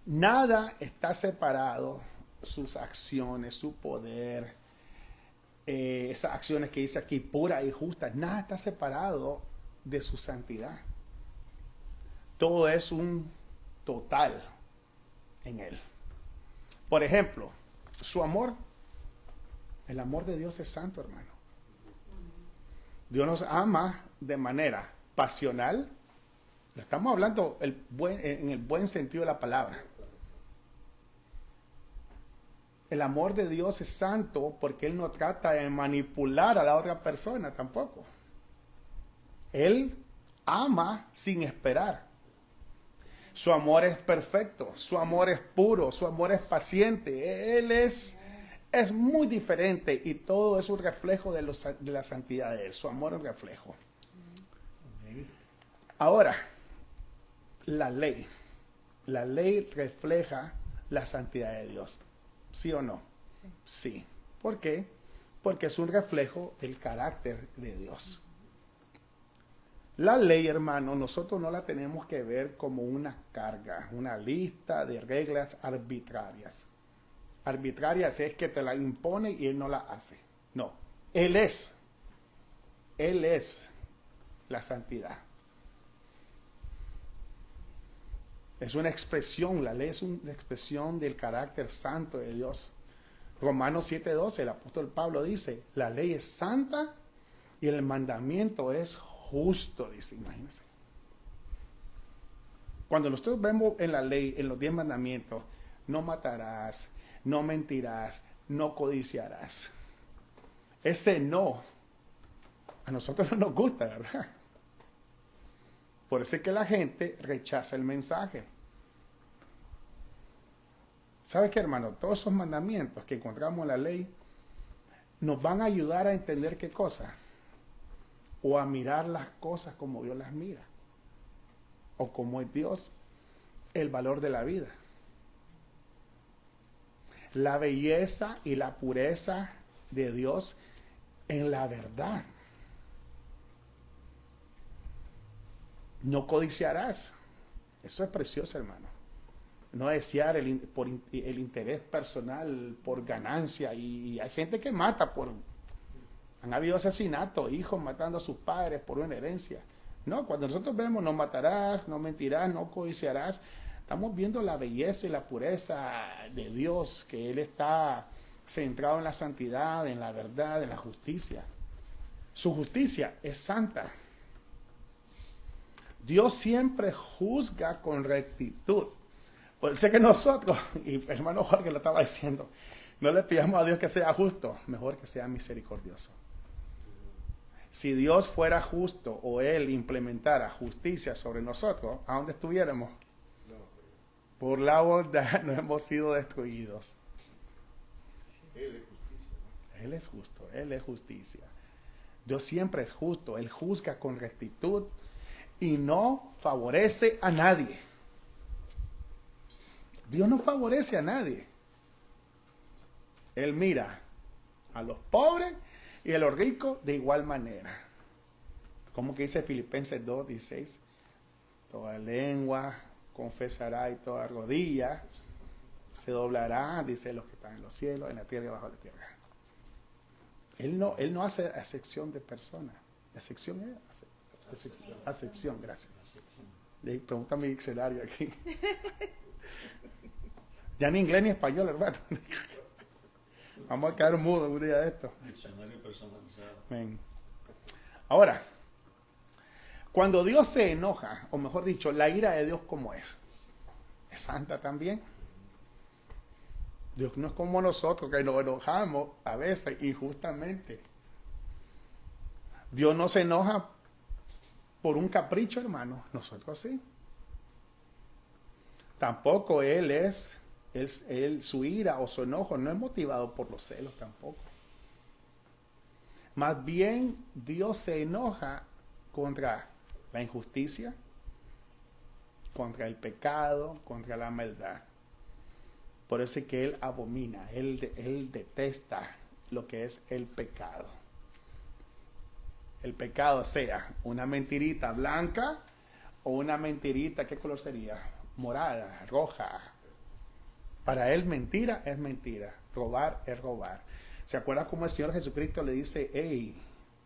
S1: Nada está separado, sus acciones, su poder, esas acciones que dice aquí, puras y justas, nada está separado de su santidad. Todo es un total en Él. Por ejemplo, su amor. El amor de Dios es santo, hermano. Dios nos ama de manera pasional. Estamos hablando en el buen sentido de la palabra. El amor de Dios es santo porque Él no trata de manipular a la otra persona tampoco. Él ama sin esperar. Su amor es perfecto, su amor es puro, su amor es paciente. Él es muy diferente y todo es un reflejo de la santidad de Él. Su amor es un reflejo. Ahora, la ley refleja la santidad de Dios. ¿Sí o no? Sí. ¿Por qué? Porque es un reflejo del carácter de Dios. La ley, hermano, nosotros no la tenemos que ver como una carga, una lista de reglas arbitrarias. Arbitrarias es que te la impone y Él no la hace. No, Él es la santidad. Es una expresión, la ley es una expresión del carácter santo de Dios. Romanos 7:12, el apóstol Pablo dice, la ley es santa y el mandamiento es justo, dice, imagínense. Cuando nosotros vemos en la ley, en los 10 mandamientos, no matarás, no mentirás, no codiciarás. Ese no, a nosotros no nos gusta, ¿verdad? Por eso es que la gente rechaza el mensaje. ¿Sabe qué, hermano? Todos esos mandamientos que encontramos en la ley nos van a ayudar a entender qué cosa. O a mirar las cosas como Dios las mira. O como es Dios, el valor de la vida. La belleza y la pureza de Dios en la verdad. No codiciarás. Eso es precioso, hermano. No desear por el interés personal, por ganancia. Y hay gente que mata por... Han habido asesinatos, hijos matando a sus padres por una herencia. No, cuando nosotros vemos no matarás, no mentirás, no codiciarás, estamos viendo la belleza y la pureza de Dios, que Él está centrado en la santidad, en la verdad, en la justicia. Su justicia es santa. Dios siempre juzga con rectitud. Por eso que nosotros, y el hermano Jorge lo estaba diciendo, no le pidamos a Dios que sea justo, mejor que sea misericordioso. Si Dios fuera justo o Él implementara justicia sobre nosotros, ¿a dónde estuviéramos? Por la bondad no hemos sido destruidos.
S3: Él es justicia.
S1: Él es justo, Él es justicia. Dios siempre es justo, Él juzga con rectitud y no favorece a nadie. Dios no favorece a nadie. Él mira a los pobres y a los ricos de igual manera. Como que dice Filipenses 2:16, toda lengua confesará y toda rodilla se doblará, dice los que están en los cielos, en la tierra y bajo la tierra. Él no hace acepción de personas. Acepción es acepción, gracias. Pregunta mi diccionario aquí. Ya ni inglés ni español, hermano. Vamos a quedar mudos un día de esto.
S2: Diccionario personalizado.
S1: Amén. Ahora, cuando Dios se enoja, o mejor dicho, la ira de Dios, ¿cómo es? Es santa también. Dios no es como nosotros, que nos enojamos a veces injustamente. Dios no se enoja por un capricho, hermano. Nosotros sí. Tampoco su ira o su enojo no es motivado por los celos tampoco. Más bien, Dios se enoja contra la injusticia, contra el pecado, contra la maldad. Por eso es que Él abomina, Él detesta lo que es el pecado. El pecado sea una mentirita blanca o una mentirita, ¿qué color sería? Morada, roja. Para Él mentira es mentira, robar es robar. ¿Se acuerda cómo el Señor Jesucristo le dice, hey,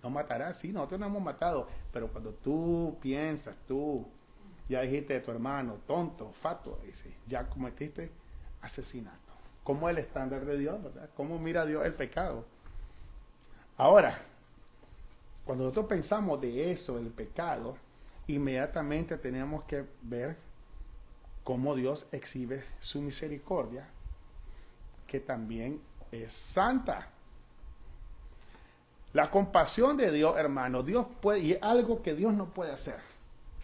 S1: no matarás? Sí, nosotros no hemos matado, pero cuando tú piensas, tú ya dijiste de tu hermano, tonto, fato, dice, ya cometiste asesinato. ¿Cómo es el estándar de Dios, verdad? ¿Cómo mira Dios el pecado? Ahora, cuando nosotros pensamos de eso, el pecado, inmediatamente tenemos que ver cómo Dios exhibe su misericordia, que también es santa. La compasión de Dios, hermano, Dios puede, y es algo que Dios no puede hacer.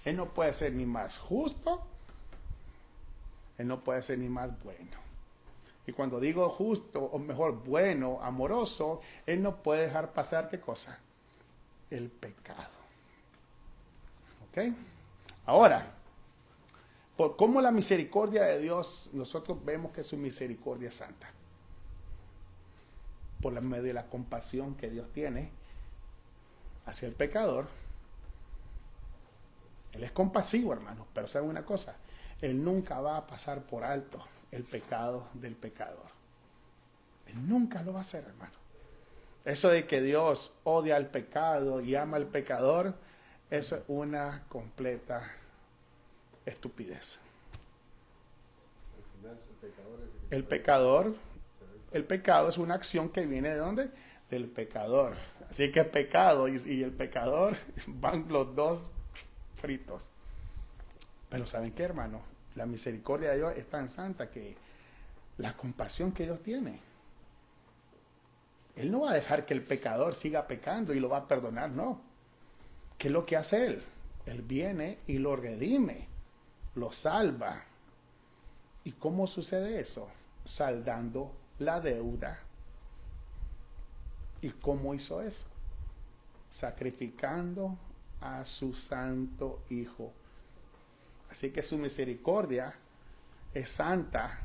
S1: Él no puede ser ni más justo, Él no puede ser ni más bueno. Y cuando digo justo, o mejor, bueno, amoroso, Él no puede dejar pasar, ¿qué cosa? El pecado. ¿Ok? Ahora, por cómo la misericordia de Dios, nosotros vemos que su misericordia es santa. Por la medio de la compasión que Dios tiene hacia el pecador. Él es compasivo, hermano, pero ¿saben una cosa? Él nunca va a pasar por alto el pecado del pecador. Él nunca lo va a hacer, hermano. Eso de que Dios odia al pecado y ama al pecador, eso es una completa estupidez. El pecado es una acción que viene de ¿dónde? Del pecador. Así que pecado y el pecador van los dos fritos. Pero ¿saben qué, hermano? La misericordia de Dios es tan santa que la compasión que Dios tiene, Él no va a dejar que el pecador siga pecando y lo va a perdonar, no. ¿Qué es lo que hace Él? Él viene y lo redime, lo salva. ¿Y cómo sucede eso? Saldando la deuda. ¿Y cómo hizo eso? Sacrificando a su santo Hijo. Así que su misericordia es santa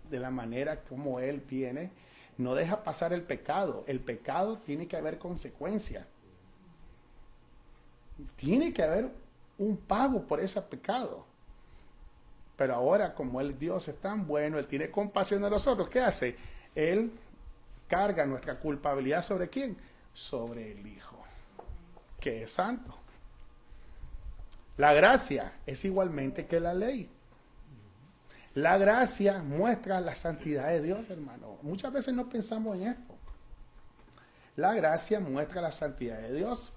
S1: de la manera como Él viene. No deja pasar el pecado. El pecado tiene que haber consecuencia. Tiene que haber un pago por ese pecado. Pero ahora, como Dios es tan bueno, Él tiene compasión de nosotros. ¿Qué hace? Él carga nuestra culpabilidad ¿sobre quién? Sobre el Hijo, que es santo. La gracia es igualmente que la ley. La gracia muestra la santidad de Dios, hermano. Muchas veces no pensamos en esto. La gracia muestra la santidad de Dios.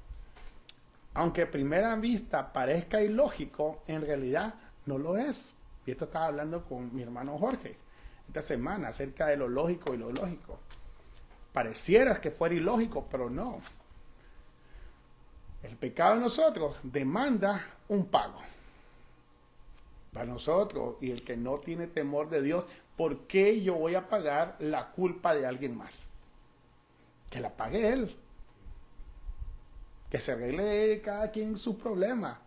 S1: Aunque a primera vista parezca ilógico, en realidad no lo es. Y esto estaba hablando con mi hermano Jorge esta semana acerca de lo lógico y lo ilógico. Pareciera que fuera ilógico, pero no. El pecado de nosotros demanda un pago. Para nosotros, y el que no tiene temor de Dios, ¿por qué yo voy a pagar la culpa de alguien más? Que la pague él. Que se arregle cada quien sus problemas.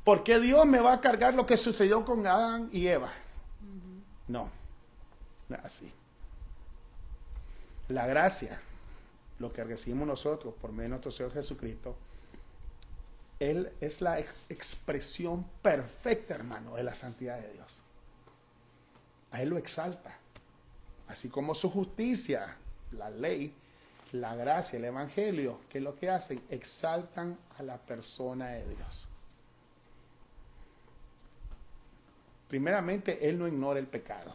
S1: ¿Por qué Dios me va a cargar lo que sucedió con Adán y Eva? No, no es así. La gracia, lo que recibimos nosotros por medio de nuestro Señor Jesucristo, Él es la expresión perfecta, hermano, de la santidad de Dios. A Él lo exalta. Así como su justicia, la ley, la gracia, el evangelio, ¿qué es lo que hacen? Exaltan a la persona de Dios. Primeramente, Él no ignora el pecado.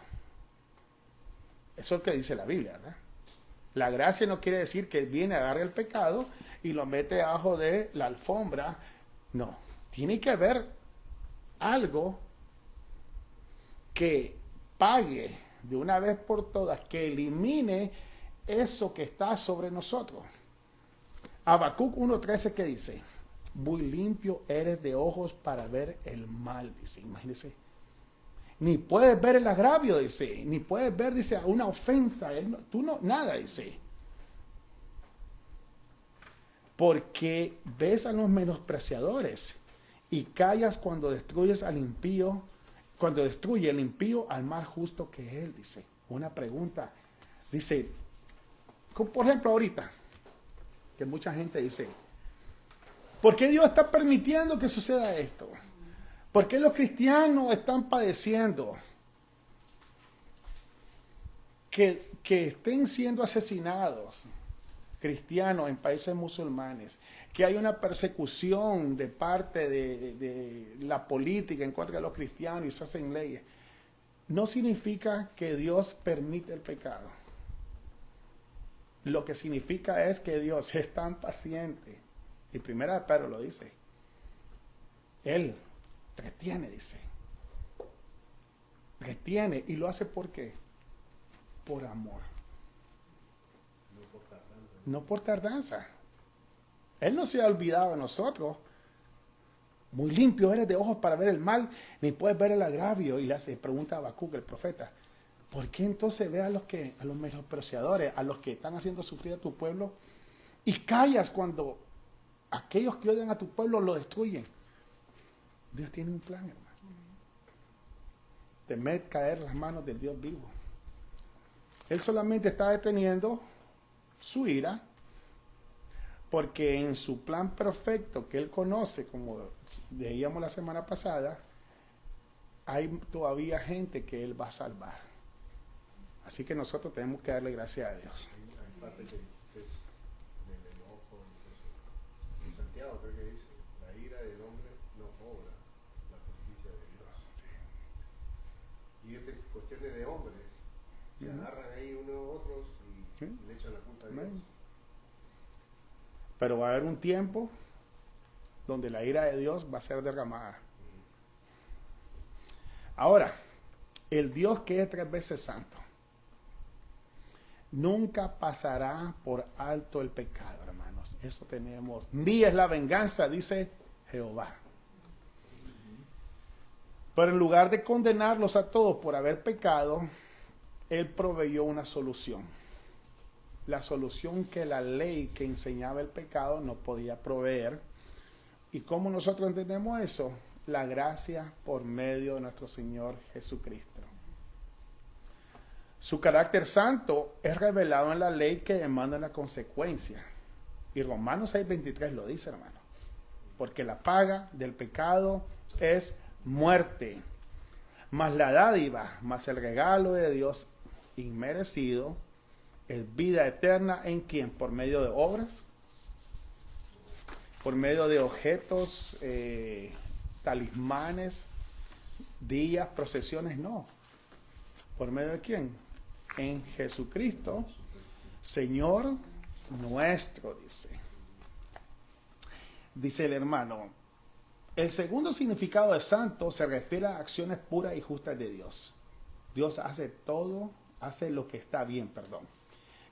S1: Eso es lo que dice la Biblia, ¿verdad? La gracia no quiere decir que Él viene, agarra el pecado y lo mete debajo de la alfombra. No, tiene que haber algo que pague de una vez por todas, que elimine eso que está sobre nosotros. Habacuc 1:13, ¿qué dice? Muy limpio eres de ojos para ver el mal, dice, imagínese. Ni puedes ver el agravio, dice, ni puedes ver, dice, una ofensa, tú no, nada, dice. Porque ves a los menospreciadores y callas cuando destruyes al impío, cuando destruye el impío al más justo que él, dice. Una pregunta, dice, por ejemplo ahorita, que mucha gente dice, ¿por qué Dios está permitiendo que suceda esto? ¿Por qué los cristianos están padeciendo que estén siendo asesinados cristianos en países musulmanes? Que hay una persecución de parte de la política en contra de los cristianos y se hacen leyes. No significa que Dios permite el pecado. Lo que significa es que Dios es tan paciente. Y primera de Pedro lo dice. Él retiene, dice. Retiene. ¿Y lo hace por qué? Por amor. No por tardanza. Él no se ha olvidado de nosotros. Muy limpio eres de ojos para ver el mal, ni puedes ver el agravio. Y le hace pregunta a Habacuc, el profeta, ¿por qué entonces ve a los menospreciadores, a los que están haciendo sufrir a tu pueblo, y callas cuando aquellos que odian a tu pueblo lo destruyen? Dios tiene un plan, hermano. Temed caer las manos del Dios vivo. Él solamente está deteniendo su ira, porque en su plan perfecto que Él conoce, como leíamos la semana pasada, hay todavía gente que Él va a salvar. Así que nosotros tenemos que darle gracias a Dios.
S3: Hay parte que es del enojo, en Santiago creo que dice, la ira del hombre no obra la justicia de Dios. Y es de cuestiones de hombres, se agarran ahí unos a otros y le echan la culpa a Dios.
S1: Pero va a haber un tiempo donde la ira de Dios va a ser derramada. Ahora, el Dios que es 3 veces santo nunca pasará por alto el pecado, hermanos. Eso tenemos. Mía es la venganza, dice Jehová. Pero en lugar de condenarlos a todos por haber pecado, Él proveyó una solución. La solución que la ley que enseñaba el pecado no podía proveer. ¿Y cómo nosotros entendemos eso? La gracia por medio de nuestro Señor Jesucristo. Su carácter santo es revelado en la ley que demanda una consecuencia. Y Romanos 6:23 lo dice, hermano. Porque la paga del pecado es muerte. Mas la dádiva, mas el regalo de Dios inmerecido, es vida eterna en quién, por medio de obras, por medio de objetos, talismanes, días, procesiones, no. ¿Por medio de quién? En Jesucristo, Señor nuestro, dice. Dice el hermano, el segundo significado de santo se refiere a acciones puras y justas de Dios. Dios hace todo, hace lo que está bien, perdón.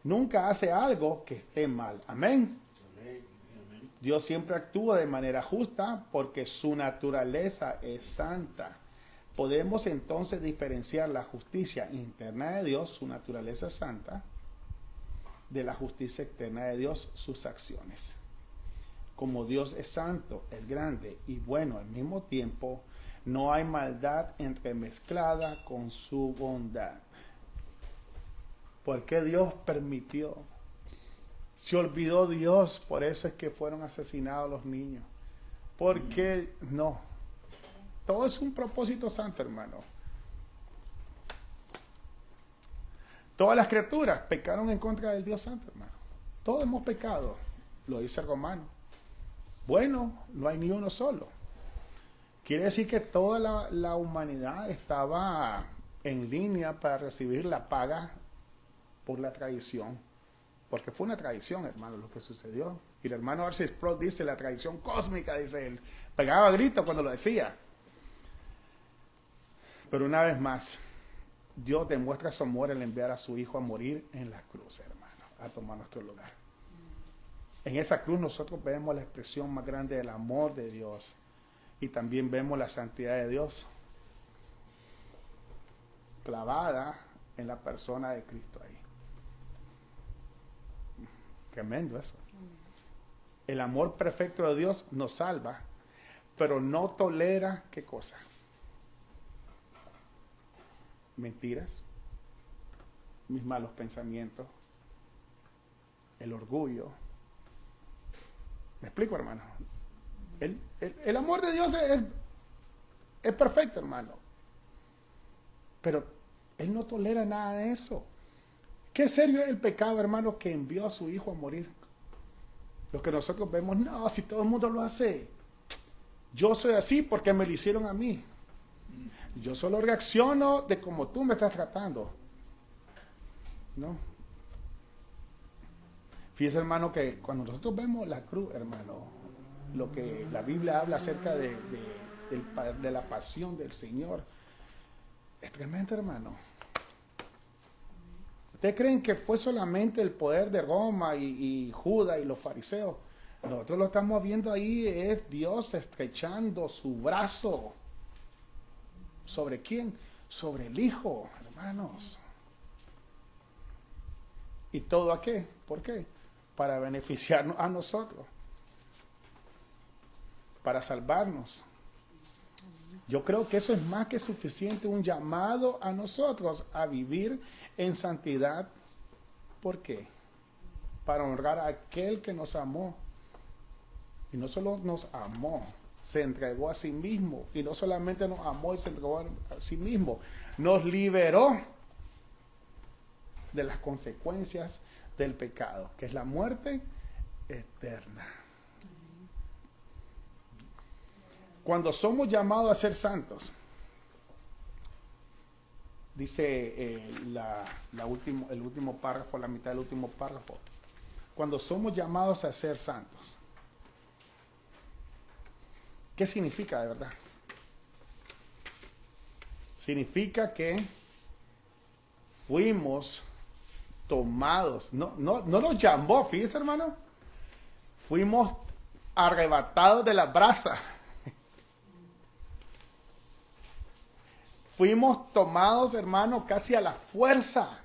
S1: Nunca hace algo que esté mal. Amén. Dios siempre actúa de manera justa porque su naturaleza es santa. Podemos entonces diferenciar la justicia interna de Dios, su naturaleza santa, de la justicia externa de Dios, sus acciones. Como Dios es santo, es grande y bueno al mismo tiempo, no hay maldad entremezclada con su bondad. ¿Por qué Dios permitió? Se olvidó Dios, por eso es que fueron asesinados los niños. ¿Por qué no? Todo es un propósito santo, hermano. Todas las criaturas pecaron en contra del Dios santo, hermano. Todos hemos pecado, lo dice el Romano. Bueno, no hay ni uno solo. Quiere decir que toda la humanidad estaba en línea para recibir la paga por la tradición, porque fue una tradición, hermano, lo que sucedió. Y el hermano R.C. Sproul dice, la tradición cósmica, dice él, pegaba gritos cuando lo decía. Pero una vez más, Dios demuestra su amor al enviar a su Hijo a morir en la cruz, hermano, a tomar nuestro lugar. En esa cruz nosotros vemos la expresión más grande del amor de Dios y también vemos la santidad de Dios clavada en la persona de Cristo ahí. Tremendo eso. El amor perfecto de Dios nos salva, pero no tolera, ¿qué cosa? Mentiras, mis malos pensamientos, el orgullo. ¿Me explico, hermano? El amor de Dios es perfecto, hermano. Pero Él no tolera nada de eso. Qué serio es el pecado, hermano, que envió a su Hijo a morir. Lo que nosotros vemos, no, si todo el mundo lo hace. Yo soy así porque me lo hicieron a mí. Yo solo reacciono de como tú me estás tratando. ¿No? Fíjese, hermano, que cuando nosotros vemos la cruz, hermano, lo que la Biblia habla acerca de la pasión del Señor, es tremendo, hermano. ¿Ustedes creen que fue solamente el poder de Roma y Judas y los fariseos? Nosotros lo estamos viendo ahí, es Dios estrechando su brazo. ¿Sobre quién? Sobre el Hijo, hermanos. ¿Y todo a qué? ¿Por qué? Para beneficiarnos a nosotros. Para salvarnos. Yo creo que eso es más que suficiente, un llamado a nosotros a vivir en santidad. ¿Por qué? Para honrar a aquel que nos amó. Y no solo nos amó, se entregó a sí mismo. Y no solamente nos amó y se entregó a sí mismo, nos liberó de las consecuencias del pecado, que es la muerte eterna. Cuando somos llamados a ser santos, dice el último párrafo, la mitad del último párrafo, cuando somos llamados a ser santos, ¿qué significa de verdad? Significa que fuimos tomados, no nos llamó, fíjese, hermano, fuimos arrebatados de la brasa. Fuimos tomados, hermano, casi a la fuerza.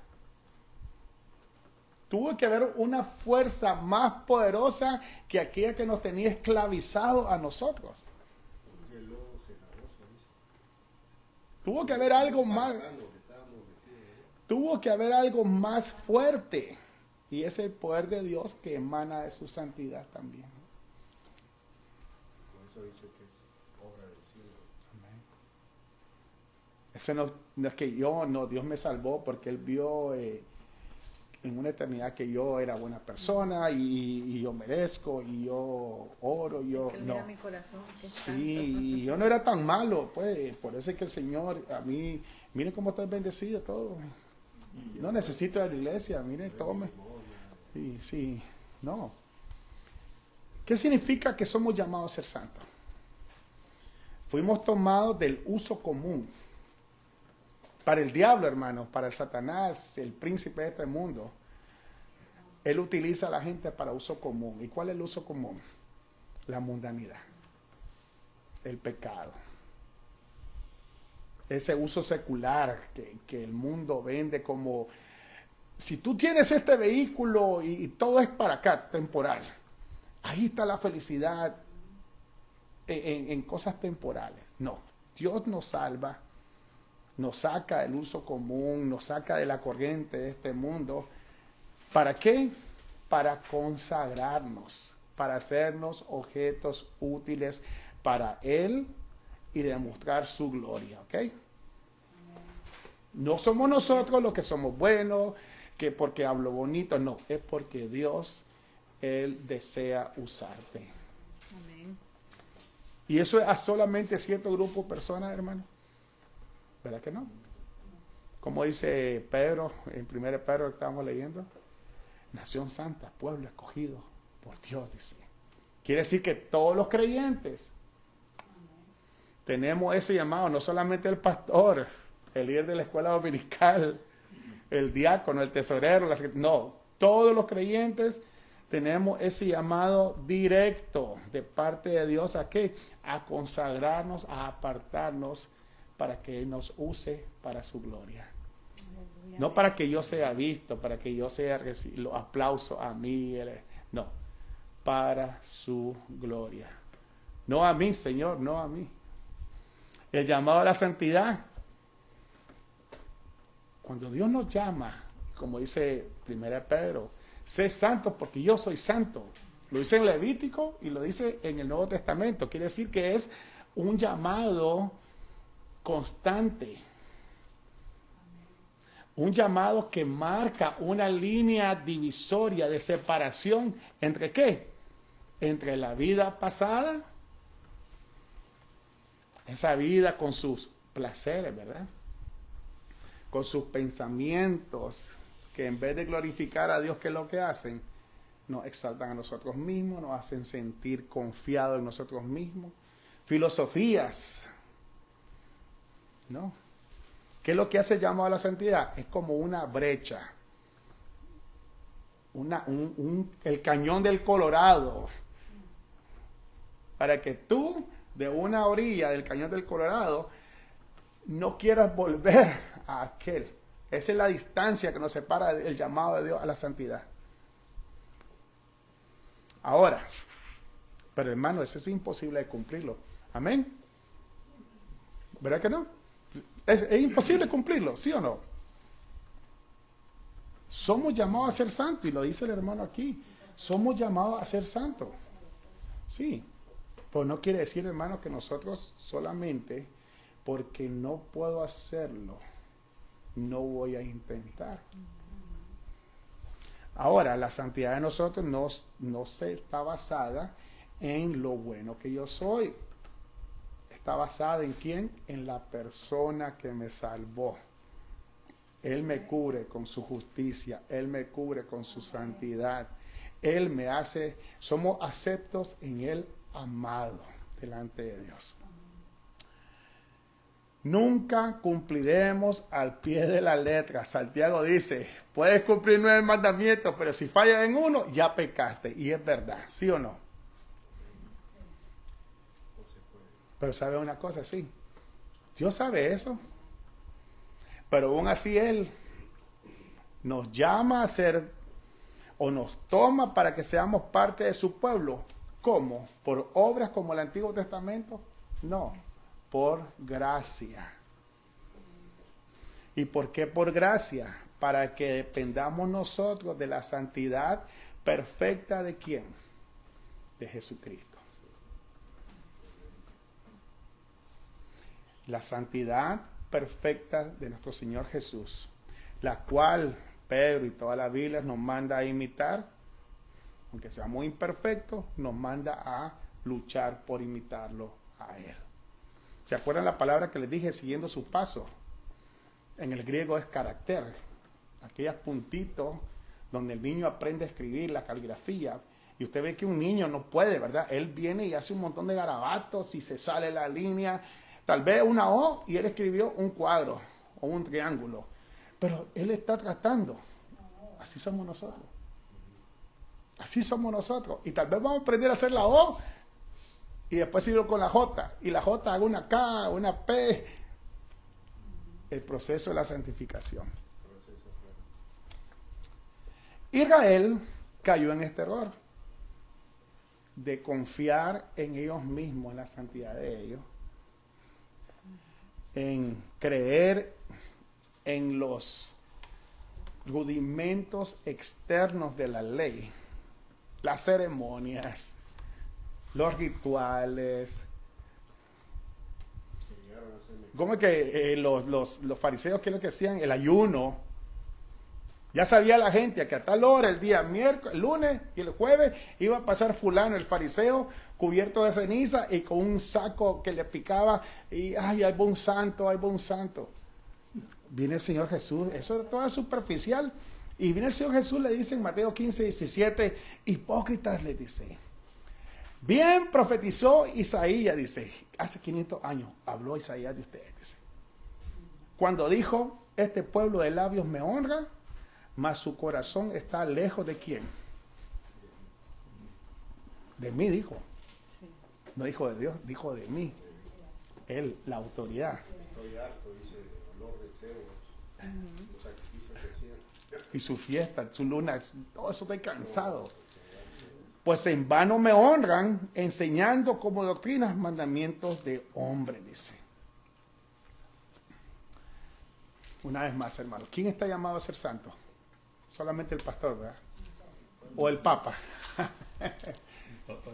S1: Tuvo que haber una fuerza más poderosa que aquella que nos tenía esclavizados a nosotros. Tuvo que haber algo más. Tuvo que haber algo más fuerte. Y es el poder de Dios que emana de su santidad también.
S3: Por eso dice que es obra del cielo.
S1: Amén. Ese no es que Dios me salvó porque Él vio en una eternidad que yo era buena persona y yo merezco y yo oro, no.
S5: Mi corazón, que es
S1: Sí,
S5: santo.
S1: y yo no era tan malo, pues, por eso es que el Señor, a mí, miren cómo estoy bendecido todo. No necesito de la iglesia, miren, tome. Sí, no. ¿Qué significa que somos llamados a ser santos? Fuimos tomados del uso común. Para el diablo, hermano, para el Satanás, el príncipe de este mundo, él utiliza a la gente para uso común. ¿Y cuál es el uso común? La mundanidad, el pecado. Ese uso secular que el mundo vende como, si tú tienes este vehículo y todo es para acá, temporal, ahí está la felicidad en cosas temporales. No, Dios nos salva, nos saca del uso común, nos saca de la corriente de este mundo. ¿Para qué? Para consagrarnos, para hacernos objetos útiles para Él y demostrar su gloria, ¿ok? No somos nosotros los que somos buenos, que porque hablo bonito, no, es porque Dios, Él desea usarte.
S5: Amén.
S1: Y eso es a solamente cierto grupo de personas, hermano. ¿Verdad que no? Como dice Pedro, en 1 Pedro que estábamos leyendo, nación santa, pueblo escogido por Dios, dice. Quiere decir que todos los creyentes tenemos ese llamado, no solamente el pastor, el líder de la escuela dominical, el diácono, el tesorero, no, todos los creyentes tenemos ese llamado directo de parte de Dios. ¿A qué? A consagrarnos, a apartarnos para que Él nos use para su gloria.
S5: Aleluya.
S1: No para que yo sea visto, para que yo sea los aplausos a mí, no, para su gloria. No a mí, Señor, no a mí. El llamado a la santidad. Cuando Dios nos llama, como dice 1 Pedro, sé santo porque yo soy santo. Lo dice en Levítico y lo dice en el Nuevo Testamento. Quiere decir que es un llamado constante. Un llamado que marca una línea divisoria de separación entre ¿qué? Entre la vida pasada, esa vida con sus placeres, ¿verdad? Con sus pensamientos, que en vez de glorificar a Dios, ¿qué es lo que hacen? Nos exaltan a nosotros mismos, nos hacen sentir confiados en nosotros mismos. Filosofías, ¿no? ¿Qué es lo que hace el llamado a la santidad? Es como una brecha, el cañón del Colorado, para que tú, de una orilla del cañón del Colorado, no quieras volver a aquel. Esa es la distancia que nos separa del llamado de Dios a la santidad. Ahora, pero hermano, eso es imposible de cumplirlo. Amén. ¿Verdad que no? Es imposible cumplirlo, ¿sí o no? Somos llamados a ser santos, y lo dice el hermano aquí. Somos llamados a ser santos. Sí. Pues no quiere decir, hermano, que nosotros solamente porque no puedo hacerlo, no voy a intentar. Ahora, la santidad de nosotros no se está basada en lo bueno que yo soy. Está basada en quién? En la persona que me salvó. Él me cubre con su justicia, Él me cubre con su santidad. Él me hace, somos aceptos en Él, amado delante de Dios. Nunca cumpliremos al pie de la letra. Santiago dice, puedes cumplir 9 mandamientos, pero si fallas en uno, ya pecaste. Y es verdad, ¿sí o no? Pero sabe una cosa, sí. Dios sabe eso. Pero aún así Él nos llama a ser, o nos toma para que seamos parte de su pueblo. ¿Cómo? ¿Por obras como el Antiguo Testamento? No, por gracia. ¿Y por qué por gracia? Para que dependamos nosotros de la santidad perfecta de ¿quién? De Jesucristo. La santidad perfecta de nuestro Señor Jesús, la cual Pedro y toda la Biblia nos manda a imitar, aunque seamos imperfectos, nos manda a luchar por imitarlo a Él. ¿Se acuerdan la palabra que les dije, siguiendo sus pasos? En el griego es carácter, aquellos puntitos donde el niño aprende a escribir la caligrafía. Y usted ve que un niño no puede, ¿verdad? Él viene y hace un montón de garabatos y se sale la línea. Tal vez una O y él escribió un cuadro o un triángulo. Pero él está tratando. Así somos nosotros. Así somos nosotros. Y tal vez vamos a aprender a hacer la O y después sigo con la J. Y la J hago una K, una P. El proceso de la santificación. Israel cayó en este error de confiar en ellos mismos, en la santidad de ellos, en creer en los rudimentos externos de la ley, las ceremonias, los rituales. ¿Cómo es que los fariseos, qué es lo que hacían? El ayuno. Ya sabía la gente que a tal hora, el día miércoles, el lunes y el jueves, iba a pasar fulano, el fariseo, cubierto de ceniza y con un saco que le picaba y, ay, hay un santo, hay un santo. Viene el Señor Jesús, eso es todo superficial. Y viene el Señor Jesús, le dice en Mateo 15, 17, hipócritas, le dice. Bien profetizó Isaías, dice, hace 500 años habló Isaías de ustedes, dice. Cuando dijo, este pueblo de labios me honra, mas su corazón está lejos de quién. De mí dijo. No dijo de Dios, dijo de mí. Él, la autoridad.
S3: Estoy harto, dice, de olor de cebos, los sacrificios que hacían.
S1: Y su fiesta, su luna, todo eso estoy cansado. Pues en vano me honran, enseñando como doctrinas mandamientos de hombre, dice. Una vez más, hermano, ¿quién está llamado a ser santo? Solamente el pastor, ¿verdad? O el papa.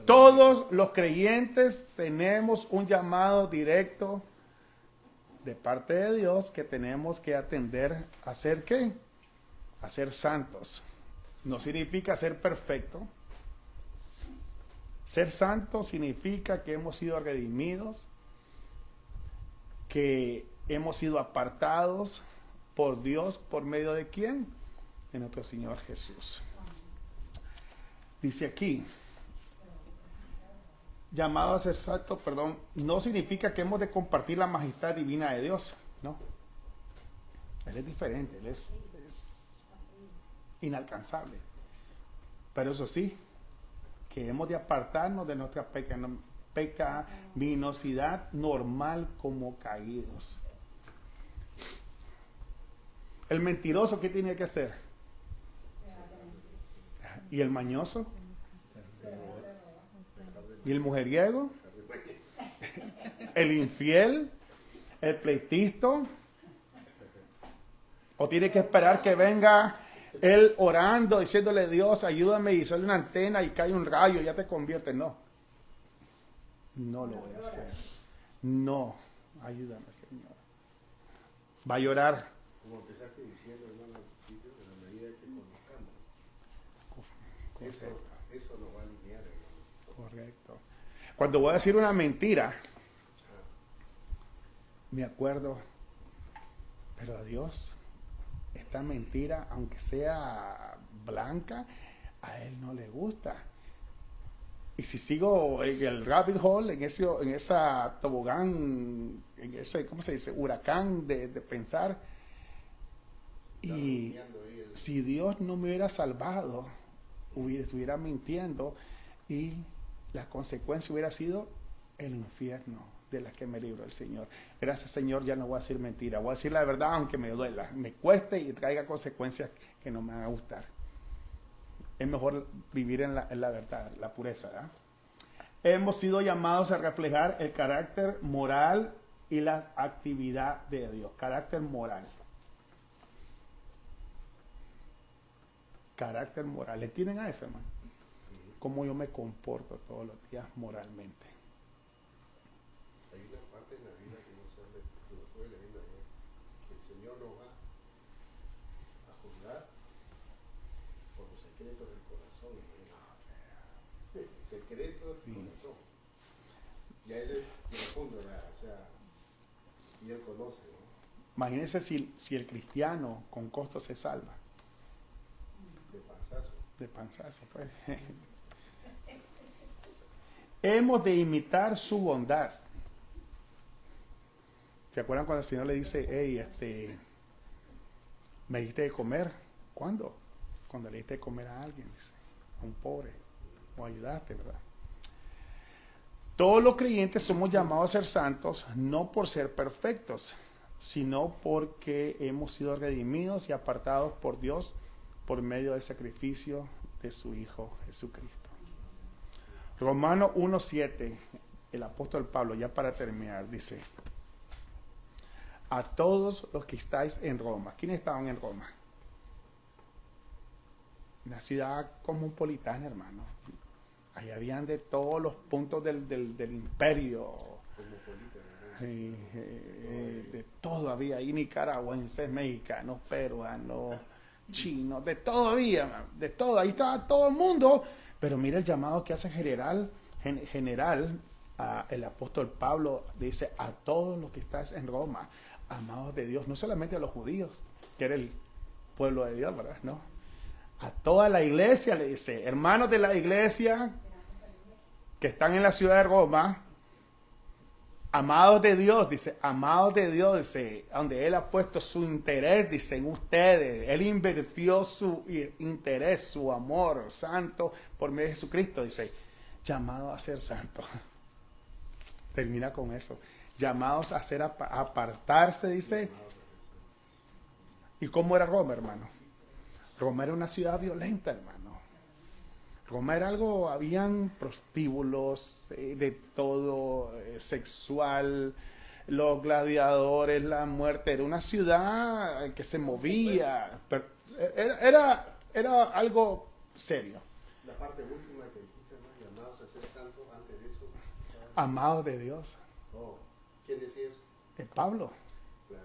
S1: Todos los creyentes tenemos un llamado directo de parte de Dios que tenemos que atender a ser ¿qué? A ser santos. No significa ser perfecto. Ser santo significa que hemos sido redimidos, que hemos sido apartados por Dios, ¿por medio de quién? De nuestro Señor Jesús. Dice aquí, llamado a ser santo, perdón, no significa que hemos de compartir la majestad divina de Dios, no. Él es diferente, Él es inalcanzable. Pero eso sí, que hemos de apartarnos de nuestra pecaminosidad normal como caídos. El mentiroso, ¿qué tiene que hacer? ¿Y el mañoso? ¿Y el mujeriego? ¿El infiel? ¿El pleitisto? ¿O tiene que esperar que venga él orando, diciéndole, Dios, ayúdame, y sale una antena y cae un rayo y ya te convierte? No. No lo voy a hacer. No. Ayúdame, Señor. Va a llorar.
S3: Como empezaste diciendo, hermano, al principio, en la medida que conozcamos. Eso nos va a alinear, hermano.
S1: Correcto. Cuando voy a decir una mentira, me acuerdo, pero a Dios, esta mentira, aunque sea blanca, a Él no le gusta. Y si sigo en el rabbit hole, en esa tobogán, en ese, ¿cómo se dice? Huracán de pensar. Y si Dios no me hubiera salvado, estuviera mintiendo y la consecuencia hubiera sido el infierno de la que me libró el Señor. Gracias, Señor, ya no voy a decir mentira, voy a decir la verdad aunque me duela, me cueste y traiga consecuencias que no me van a gustar. Es mejor vivir en la verdad, la pureza, ¿verdad? Hemos sido llamados a reflejar el carácter moral y la actividad de Dios. Carácter moral. Carácter moral. ¿Le tienen a eso, hermano? Cómo yo me comporto todos los días moralmente.
S3: Hay una parte en la vida que no sabe, que lo estoy leyendo ayer, que el Señor nos va a juzgar por los secretos del corazón. Secretos del corazón. Ya ese es profundo, ¿verdad? O sea, y Él conoce, ¿no?
S1: Imagínense si el cristiano con costo se salva.
S3: De panzazo.
S1: De panzazo, pues. Hemos de imitar su bondad. ¿Se acuerdan cuando el Señor le dice, hey, me diste de comer? ¿Cuándo? Cuando le diste de comer a alguien, dice, a un pobre, o ayudaste, ¿verdad? Todos los creyentes somos llamados a ser santos, no por ser perfectos, sino porque hemos sido redimidos y apartados por Dios por medio del sacrificio de su Hijo Jesucristo. Romanos 1:7, el apóstol Pablo, ya para terminar, dice, a todos los que estáis en Roma. ¿Quiénes estaban en Roma? Una ciudad cosmopolitana, hermano. Ahí habían de todos los puntos del imperio. De todo había ahí, nicaragüenses, mexicanos, peruanos, chinos, de todo había, de todo, ahí estaba todo el mundo. Pero mira el llamado que hace general el apóstol Pablo, dice, a todos los que estás en Roma, amados de Dios, no solamente a los judíos, que era el pueblo de Dios, ¿verdad? No. A toda la iglesia le dice, hermanos de la iglesia que están en la ciudad de Roma, amados de Dios, dice, donde Él ha puesto su interés, dice, en ustedes. Él invirtió su interés, su amor santo por medio de Jesucristo, dice, llamados a ser santos. Termina con eso. Llamados a ser apartarse, dice. ¿Y cómo era Roma, hermano? Roma era una ciudad violenta, hermano. Roma era algo, habían prostíbulos, de todo, sexual, los gladiadores, la muerte. Era una ciudad que se movía. Pero era algo serio.
S3: La parte última que dijiste, hermano, llamados a ser santos, antes de eso.
S1: Amados de Dios.
S3: Oh, ¿quién decía eso?
S1: Es Pablo.
S3: Claro.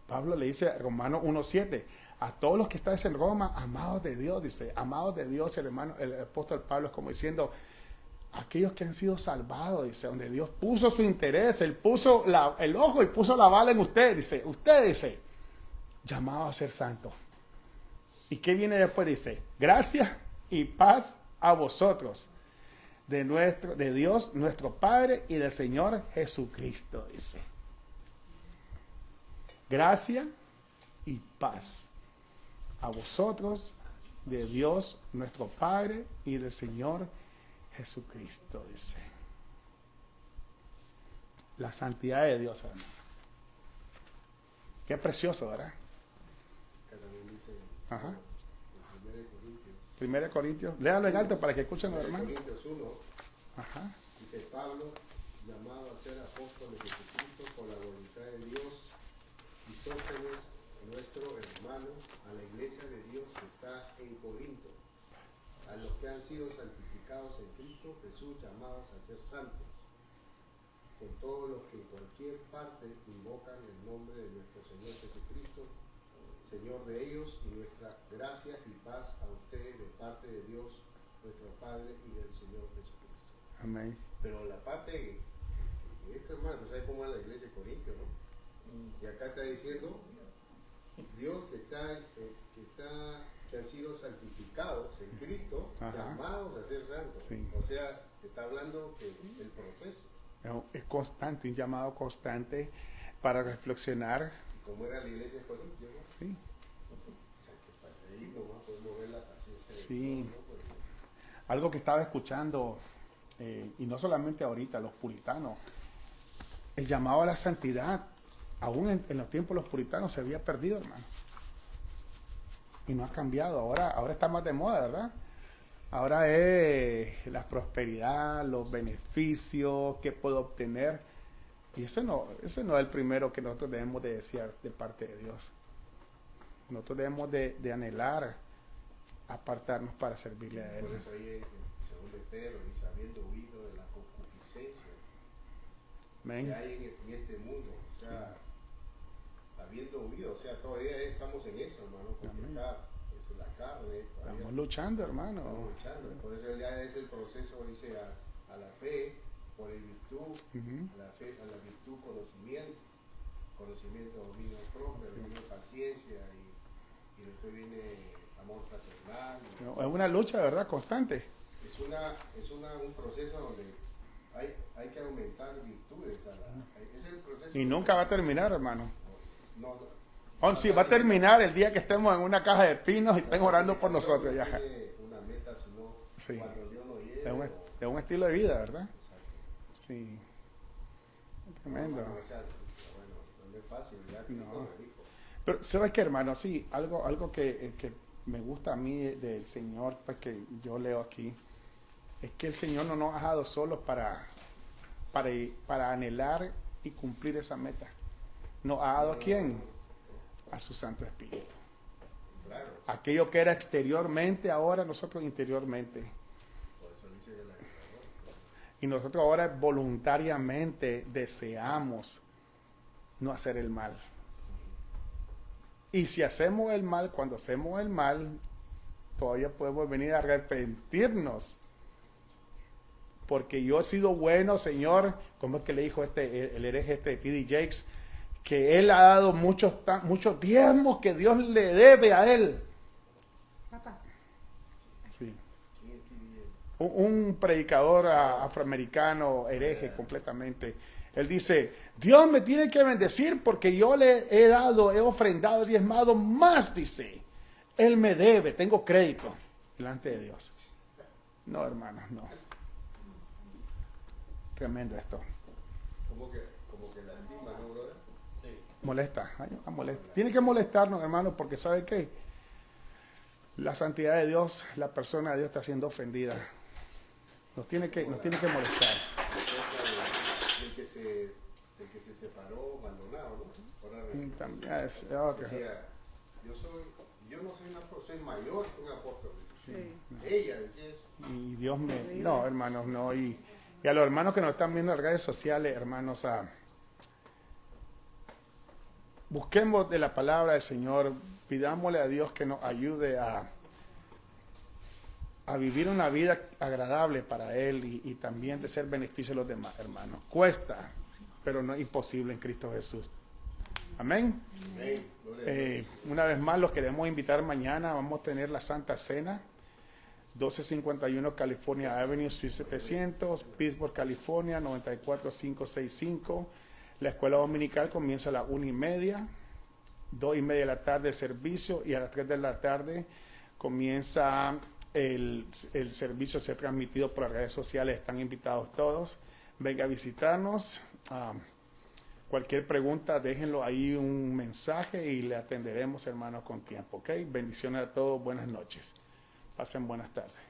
S1: Pablo le dice a Romanos 1:7, a todos los que estáis en Roma, amados de Dios, dice, amados de Dios, el apóstol Pablo es como diciendo, aquellos que han sido salvados, dice, donde Dios puso su interés, Él puso el ojo y puso la bala en usted, dice, llamados a ser santos. ¿Y qué viene después? Dice, gracia y paz a vosotros, de Dios nuestro Padre y del Señor Jesucristo, dice. Gracia y paz a vosotros, de Dios nuestro Padre y del Señor Jesucristo, dice. La santidad de Dios, hermano. Qué precioso, ¿verdad?
S3: Que también dice
S1: Ajá.
S3: en 1 Corintios.
S1: 1 Corintios, léalo en alto para que escuchen los
S3: 1
S1: hermanos.
S3: Corintios 1,
S1: Ajá.
S3: dice Pablo, llamado a ser apóstol de Jesucristo por la voluntad de Dios, y Sóstenes, nuestro hermano, a la iglesia de Dios que está en Corinto, a los que han sido santificados en Cristo Jesús, llamados a ser santos, con todos los que en cualquier parte invocan el nombre de nuestro Señor Jesucristo, Señor de ellos, y nuestra gracia y paz a ustedes de parte de Dios, nuestro Padre, y del Señor Jesucristo.
S1: Amén.
S3: Pero la parte que esto, hermano, ¿sabes cómo es la iglesia de Corinto, no? Y acá está diciendo Dios que han sido santificados en Cristo,
S1: Ajá.
S3: llamados a ser santos.
S1: Sí.
S3: O sea, está hablando que el proceso,
S1: Es constante, un llamado constante para reflexionar.
S3: como era la iglesia de Corinto, ¿no?
S1: Sí.
S3: O sea, que para ahí nomás podemos ver la paciencia de
S1: Sí.
S3: Dios, ¿no? Pues,
S1: Algo que estaba escuchando, y no solamente ahorita, los puritanos, el llamado a la santidad, aún en los tiempos de los puritanos se había perdido, hermano. Y no ha cambiado. Ahora está más de moda, ¿verdad? Ahora es la prosperidad, los beneficios que puedo obtener. Y ese no es el primero que nosotros debemos de desear de parte de Dios. Nosotros debemos de anhelar apartarnos para servirle a Él.
S3: por eso ahí en 2 de Pedro dice, habiendo huido de la concupiscencia que
S1: Amén.
S3: hay en este mundo, o sea, habiendo huido, o sea, todavía estamos en eso, hermano, con
S1: Amén.
S3: pecar, es la carne, todavía
S1: Estamos luchando, hermano.
S3: estamos luchando. Por eso ya es el proceso, dice, a la fe, por el virtud,
S1: Ujú.
S3: a la fe, a la virtud, conocimiento, dominio propio, dominio, paciencia, y después viene amor fraternal.
S1: Es una lucha, ¿verdad? Constante.
S3: Es un proceso donde hay que aumentar virtudes. Es el proceso.
S1: Y nunca va a terminar, hermano.
S3: No,
S1: Sí, va a terminar el día que estemos en una caja de pinos y estén orando por nosotros. Ya.
S3: tiene una meta, sino
S1: Sí.
S3: cuando Dios no llegue.
S1: Es un estilo de vida, ¿verdad?
S3: Exacto.
S1: Sí. Tremendo.
S3: No, o sea, bueno, no es fácil, ya que
S1: No.
S3: todo lo dijo.
S1: Pero, ¿sabes qué, hermano? Sí, algo que me gusta a mí del Señor, pues que yo leo aquí, es que el Señor no nos ha dejado solos para anhelar y cumplir esa meta. ¿Nos ha dado a quién? A su Santo Espíritu.
S3: Claro,
S1: Aquello que era exteriormente, ahora nosotros interiormente.
S3: por eso dice que la
S1: Y nosotros ahora voluntariamente deseamos no hacer el mal. Y si hacemos el mal, cuando hacemos el mal, todavía podemos venir a arrepentirnos. Porque yo he sido bueno, Señor, como es que le dijo el hereje T.D. Jakes, que él ha dado muchos diezmos que Dios le debe a él.
S5: Papá.
S1: Sí. Un predicador afroamericano, hereje completamente. Él dice, Dios me tiene que bendecir porque yo le he dado, he ofrendado, he diezmado más, dice. Él me debe, tengo crédito delante de Dios. No, hermanos, no. Tremendo esto.
S3: Como que lastima, ¿no, brother?
S4: Sí.
S1: Molesta, molesta. Tiene que molestarnos, hermanos, porque ¿sabe qué? La santidad de Dios, la persona de Dios está siendo ofendida. Nos tiene que molestar.
S3: El que se separó, abandonado, ¿no? Ahora
S1: También es otra.
S3: decía, yo no soy soy mayor que un apóstol.
S5: Sí.
S3: Ella decía eso.
S1: Y Dios me... No, hermanos, no. Y a los hermanos que nos están viendo en las redes sociales, hermanos, busquemos de la palabra del Señor, pidámosle a Dios que nos ayude a vivir una vida agradable para Él y también de ser beneficio de los demás, hermanos. Cuesta, pero no es imposible en Cristo Jesús. Amén.
S3: Amén.
S1: Una vez más, los queremos invitar mañana. Vamos a tener la Santa Cena. 1251 California Avenue, Suite 700, Pittsburgh, California, 94565. La escuela dominical comienza a las 1:30, 2:30 de la tarde el servicio y a las 3 de la tarde comienza el servicio. Se ha transmitido por las redes sociales. Están invitados todos. Venga a visitarnos. Cualquier pregunta, déjenlo ahí un mensaje y le atenderemos, hermanos, con tiempo. ¿Ok? Bendiciones a todos. Buenas noches. Pasen buenas tardes.